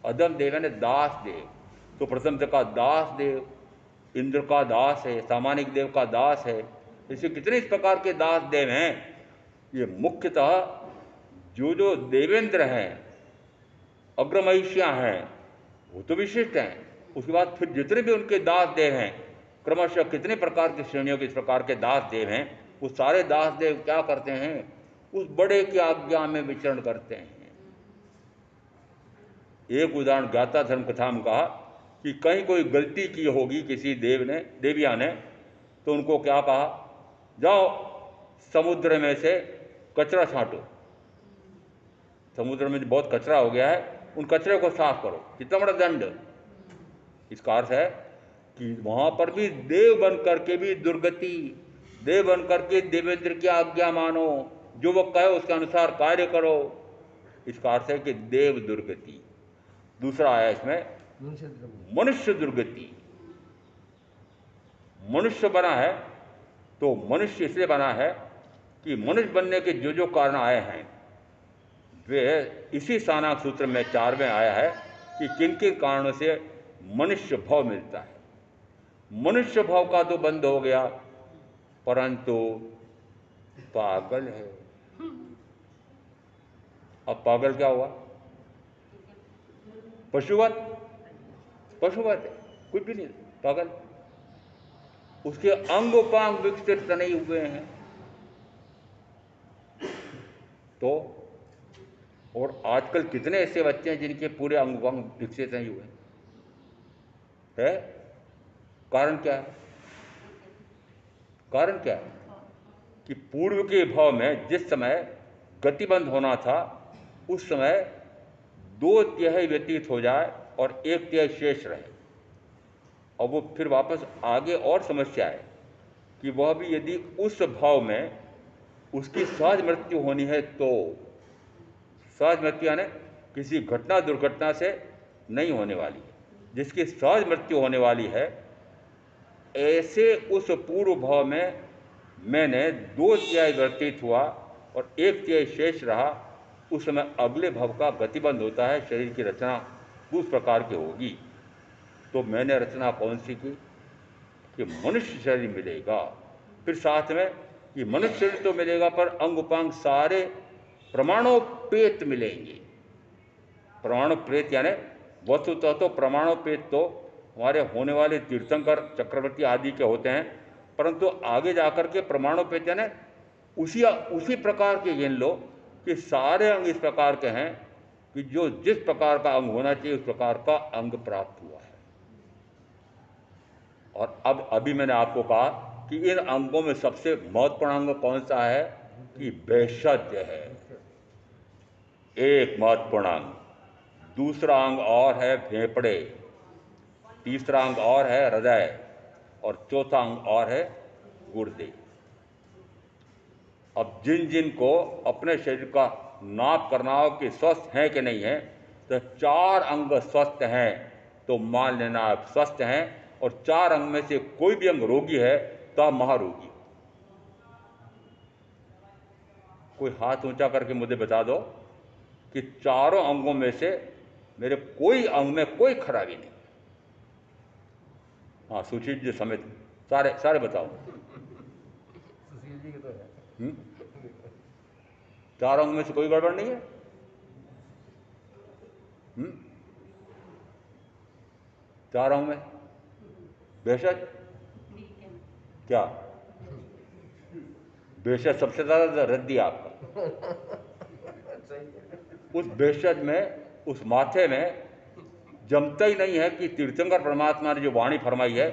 अधम देव यानी दास देव। तो प्रथम से कहा दास देव, इंद्र का दास है, सामानिक देव का दास है। इसे कितने इस प्रकार के दास देव हैं। ये मुख्यतः जो देवेंद्र हैं, अग्रमहिष्या हैं, वो तो विशिष्ट हैं। उसके बाद फिर जितने भी उनके दास देव हैं, क्रमशः कितने प्रकार की श्रेणियों के इस प्रकार के दास देव हैं, वो सारे दास देव क्या करते हैं, उस बड़े की आज्ञा में विचरण करते हैं। एक उदाहरण ज्ञाता धर्म कथा में कहा कि कहीं कोई गलती की होगी किसी देव ने, देविया ने, तो उनको क्या कहा, जाओ समुद्र में से कचरा छांटो, समुद्र में बहुत कचरा हो गया है, उन कचरे को साफ करो। कितना बड़ा दंड। इसका अर्थ है कि वहां पर भी देव बन करके भी दुर्गति, देव बन करके देवेंद्र की आज्ञा मानो, जो वो कहे उसके अनुसार कार्य करो। इसका अर्थ है कि देव दुर्गति। दूसरा आया इसमें मनुष्य दुर्गति। मनुष्य बना है तो मनुष्य इसलिए बना है कि मनुष्य बनने के जो कारण आए हैं, वे इसी सानाक सूत्र में 4वें आया है कि किन किन कारणों से मनुष्य भाव मिलता है। मनुष्य भाव का तो बंद हो गया, परंतु पागल है। अब पागल क्या हुआ, पशुवत, पशुवत है, कुछ भी नहीं, पागल। उसके अंग उपांग विकसित नहीं हुए हैं। तो और आजकल कितने ऐसे बच्चे हैं जिनके पूरे अंग उपांग विकसित नहीं हुए है। कारण क्या है, कारण क्या है कि पूर्व के भाव में जिस समय गतिबंध होना था, उस समय 2/3 व्यतीत हो जाए और 1/3 शेष रहे, और वो फिर वापस आगे। और समस्या है कि वह भी यदि उस भाव में उसकी सहज मृत्यु होनी है, तो सहज मृत्यु यानी किसी घटना दुर्घटना से नहीं होने वाली, जिसकी सहज मृत्यु होने वाली है, ऐसे उस पूर्व भाव में मैंने 2/3 व्यतीत हुआ और 1/3 शेष रहा, उस समय अगले भाव का गतिबंध होता है, शरीर की रचना उस प्रकार की होगी। तो मैंने रचना कौन सी की कि मनुष्य शरीर मिलेगा। फिर साथ में कि मनुष्य शरीर तो मिलेगा, पर अंग उपांग सारे प्रमाणोपेत मिलेंगे। प्रमाणोपेत यानी वस्तुतः तो प्रमाणोपेत तो हमारे होने वाले तीर्थंकर चक्रवर्ती आदि के होते हैं, परंतु आगे जाकर के प्रमाणोपेत यानी उसी उसी प्रकार के गिन लो कि सारे अंग इस प्रकार के हैं कि जो जिस प्रकार का अंग होना चाहिए उस प्रकार का अंग प्राप्त हुआ है। और अब अभी मैंने आपको कहा कि इन अंगों में सबसे महत्वपूर्ण अंग कौन सा है कि भेषज है, एक महत्वपूर्ण अंग। दूसरा अंग और है फेफड़े, तीसरा अंग और है हृदय, और चौथा अंग और है गुर्दे। अब जिन जिन को अपने शरीर का नाप करना हो कि स्वस्थ हैं कि नहीं है, तो 4 अंग स्वस्थ हैं तो मान लेना आप स्वस्थ हैं, और 4 अंग में से कोई भी अंग रोगी है तो आप महारोगी। कोई हाथ ऊंचा करके मुझे बता दो कि चारों अंगों में से मेरे कोई अंग में कोई खराबी नहीं। हाँ, सुशील जी समेत सारे सारे बताओ। सुशील जी के तो है। 4 अंग में से कोई गड़बड़ नहीं है। हुँ? 4 अंग में भेषज क्या? भेषज सबसे ज़्यादा रद्दी आपका। उस भेषज में, उस माथे में जमता ही नहीं है कि तीर्थंकर परमात्मा ने जो वाणी फरमाई है,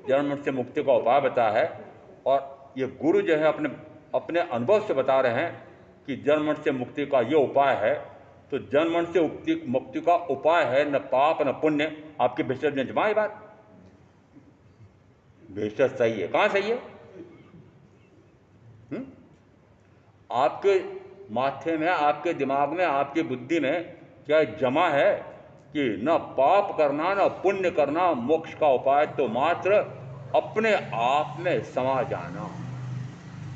जन्म मृत्यु से मुक्ति का उपाय बताया है, और ये गुरु जो है अपने अपने अनुभव से बता रहे हैं कि जन्म मृत्यु से मुक्ति का ये उपाय है। तो जन्म मृत्यु से मुक्ति का उपाय है न पाप न पुण्य। आपके भेषज में जमा है बात। भेषज सही है, कहाँ सही है? आपके माथे में, आपके दिमाग में, आपकी बुद्धि में क्या जमा है कि न पाप करना न पुण्य करना मोक्ष का उपाय, तो मात्र अपने आप में समा जाना,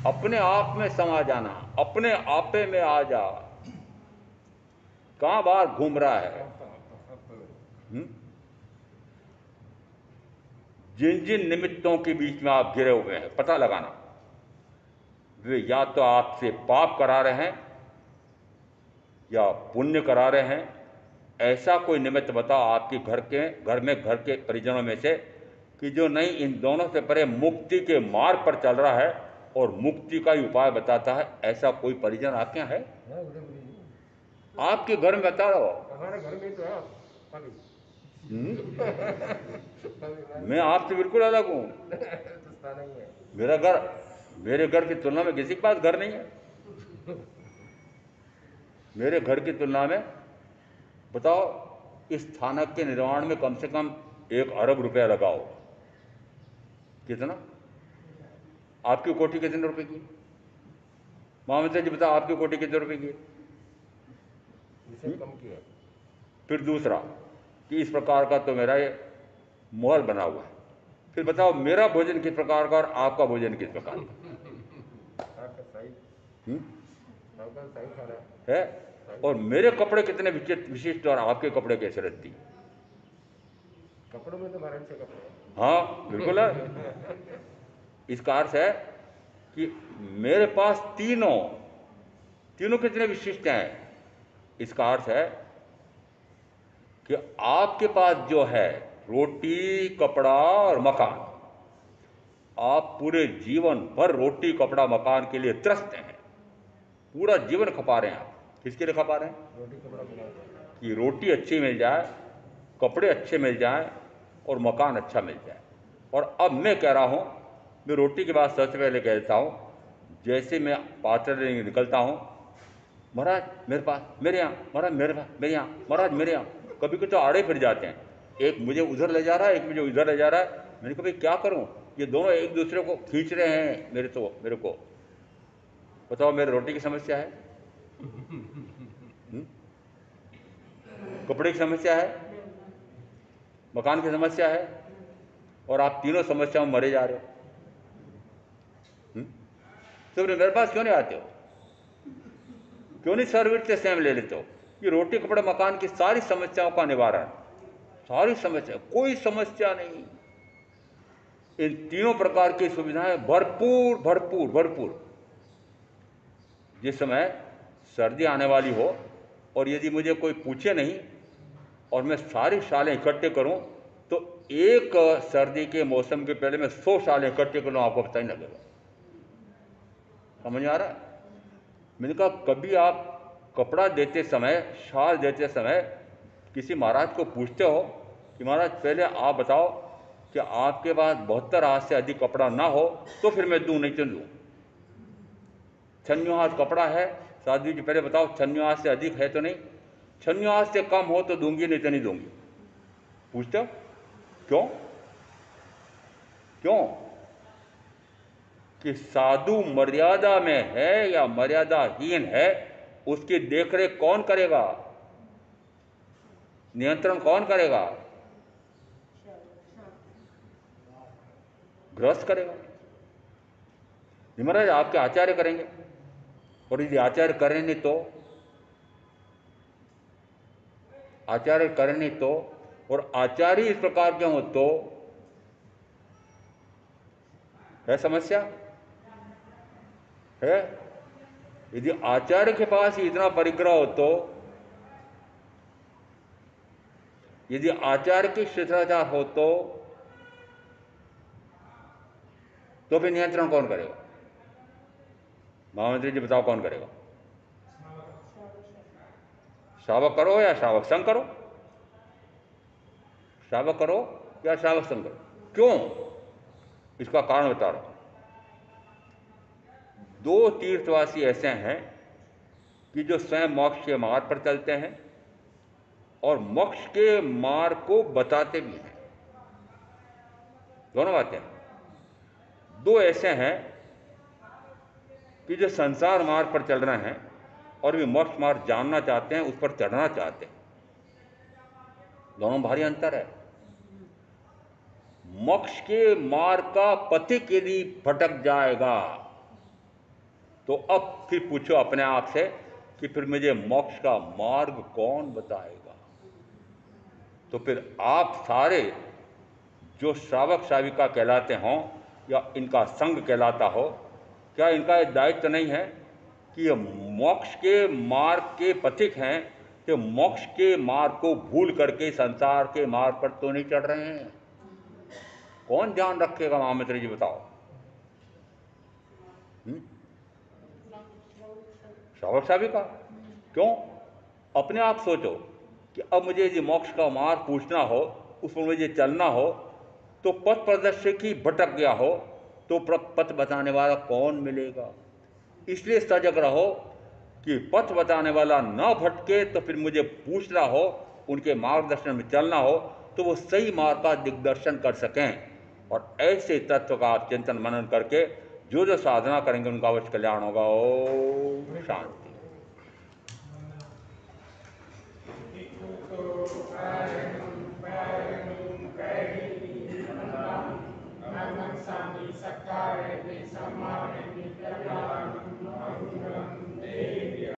अपने आप में समा जाना, अपने आपे में आ जा। कहाँ बाहर घूम रहा है? जिन जिन निमित्तों के बीच में आप घिरे हुए हैं, पता लगाना, वे या तो आपसे पाप करा रहे हैं या पुण्य करा रहे हैं। ऐसा कोई निमित्त बताओ आपके घर के परिजनों में से कि जो नहीं इन दोनों से परे मुक्ति के मार्ग पर चल रहा है और मुक्ति का ही उपाय बताता है। ऐसा कोई परिजन आपके यहाँ है? आपके घर में बता रहा हो। हमारे घर में तो है। मैं आपसे बिल्कुल अलग हूँ। मेरे घर की तुलना में किसी के पास घर नहीं है। मेरे घर की तुलना में बताओ, इस स्थानक के निर्माण में कम से कम 1 अरब रुपया लगाओ। कितना? आपकी कोठी कितने रुपए की? मोहम्मद जी बताओ, आपकी कोठी कितने रुपए की? कम की है। फिर दूसरा कि इस प्रकार का तो मेरा ये महल बना हुआ है। फिर बताओ मेरा भोजन किस प्रकार का और आपका भोजन किस प्रकार का है? और मेरे कपड़े कितने विशिष्ट और आपके कपड़े कैसे रहती? कपड़ों में तो भारत से कपड़े। हाँ बिल्कुल है। इसका अर्थ है कि मेरे पास तीनों कितने विशिष्ट हैं। इसका अर्थ है कि आपके पास जो है रोटी, कपड़ा और मकान, आप पूरे जीवन भर रोटी, कपड़ा, मकान के लिए त्रस्त हैं। पूरा जीवन खपा रहे हैं आप। किसके लिए खपा रहे हैं? रोटी कपड़ा कि रोटी अच्छी मिल जाए, कपड़े अच्छे मिल जाएं और मकान अच्छा मिल जाए। और अब मैं कह रहा हूँ, मैं रोटी के बाद सबसे पहले कह देता हूँ, जैसे मैं पात्र लेने निकलता हूँ, महाराज मेरे पास, मेरे यहाँ, महाराज मेरे पास, मेरे यहाँ, महाराज मेरे यहाँ। कभी कभी तो आड़े फिर जाते हैं, एक मुझे उधर ले जा रहा है, एक मुझे उधर ले जा रहा है। मैंने कहा भाई क्या करूँ, ये दोनों एक दूसरे को खींच रहे हैं मेरे को। बताओ मेरे रोटी की समस्या है, कपड़े की समस्या है, मकान की समस्या है, और आप तीनों समस्याओं में मरे जा रहे हो। तो मेरे पास क्यों नहीं आते हो? क्यों नहीं सर्विस से स्वयं ले लेते हो? ये रोटी, कपड़े, मकान की सारी समस्याओं का निवारण, सारी समस्या, कोई समस्या नहीं। इन तीनों प्रकार की सुविधाएं भरपूर भरपूर भरपूर। जिस समय सर्दी आने वाली हो और यदि मुझे कोई पूछे नहीं और मैं सारी शालें इकट्ठे करूं, तो एक सर्दी के मौसम के पहले मैं 100 शालें इकट्ठे करूं, आपको पता ही लगेगा। समझ में आ रहा है? मैंने कहा कभी आप कपड़ा देते समय, शाल देते समय किसी महाराज को पूछते हो कि महाराज पहले आप बताओ कि आपके पास 72 हाथ से अधिक कपड़ा ना हो तो फिर मैं दूँ, नहीं तो दूँ। 96 हाथ कपड़ा है, साधु जी पहले बताओ 96 हाथ से अधिक है तो नहीं, 96 हाथ से कम हो तो दूंगी, नहीं तो नहीं दूंगी। पूछते हो क्यों? क्यों? कि साधु मर्यादा में है या मर्यादाहीन है, उसकी देखरेख कौन करेगा, नियंत्रण कौन करेगा? गृहस्थ करेगा। महाराज आपके आचार्य करेंगे, और यदि आचार्य करें नहीं तो, आचार्य करें नहीं तो, और आचार्य इस प्रकार के हो तो है समस्या है। यदि आचार्य के पास इतना परिग्रह हो तो, यदि आचार्य की शिष्टाचार हो तो फिर नियंत्रण कौन करेगा? महामंत्री जी बताओ कौन करेगा? श्रावक करो या श्रावक संघ करो, श्रावक करो या श्रावक संघ करो। क्यों? इसका कारण बता रहा हूं। 2 तीर्थवासी ऐसे हैं कि जो स्वयं मोक्ष के मार्ग पर चलते हैं और मोक्ष के मार्ग को बताते भी हैं। दोनों बातें। 2 ऐसे हैं कि जो संसार मार्ग पर चल रहे हैं और भी मोक्ष मार्ग जानना चाहते हैं, उस पर चढ़ना चाहते हैं। दोनों भारी अंतर है। मोक्ष के मार्ग का पथिक यदि भटक जाएगा तो अब फिर पूछो अपने आप से कि फिर मुझे मोक्ष का मार्ग कौन बताएगा? तो फिर आप सारे जो श्रावक श्राविका कहलाते हों या इनका संघ कहलाता हो, क्या इनका दायित्व तो नहीं है कि ये मोक्ष के मार्ग के पथिक हैं, कि मोक्ष के मार्ग को भूल करके संसार के मार्ग पर तो नहीं चढ़ रहे हैं? कौन ध्यान रखेगा महामित्र जी बताओ? श्रावक श्राविका। क्यों? अपने आप सोचो कि अब मुझे यदि मोक्ष का मार्ग पूछना हो, उस पर मुझे चलना हो, तो पथ प्रदर्शक ही भटक गया हो तो पथ बताने वाला कौन मिलेगा? इसलिए सजग रहो कि पथ बताने वाला न भटके, तो फिर मुझे पूछना हो, उनके मार्गदर्शन में चलना हो तो वो सही मार्ग का दिग्दर्शन कर सकें। और ऐसे तत्व का आप चिंतन मनन करके जो जो साधना करेंगे उनका अवश्य कल्याण होगा। ओम शांति।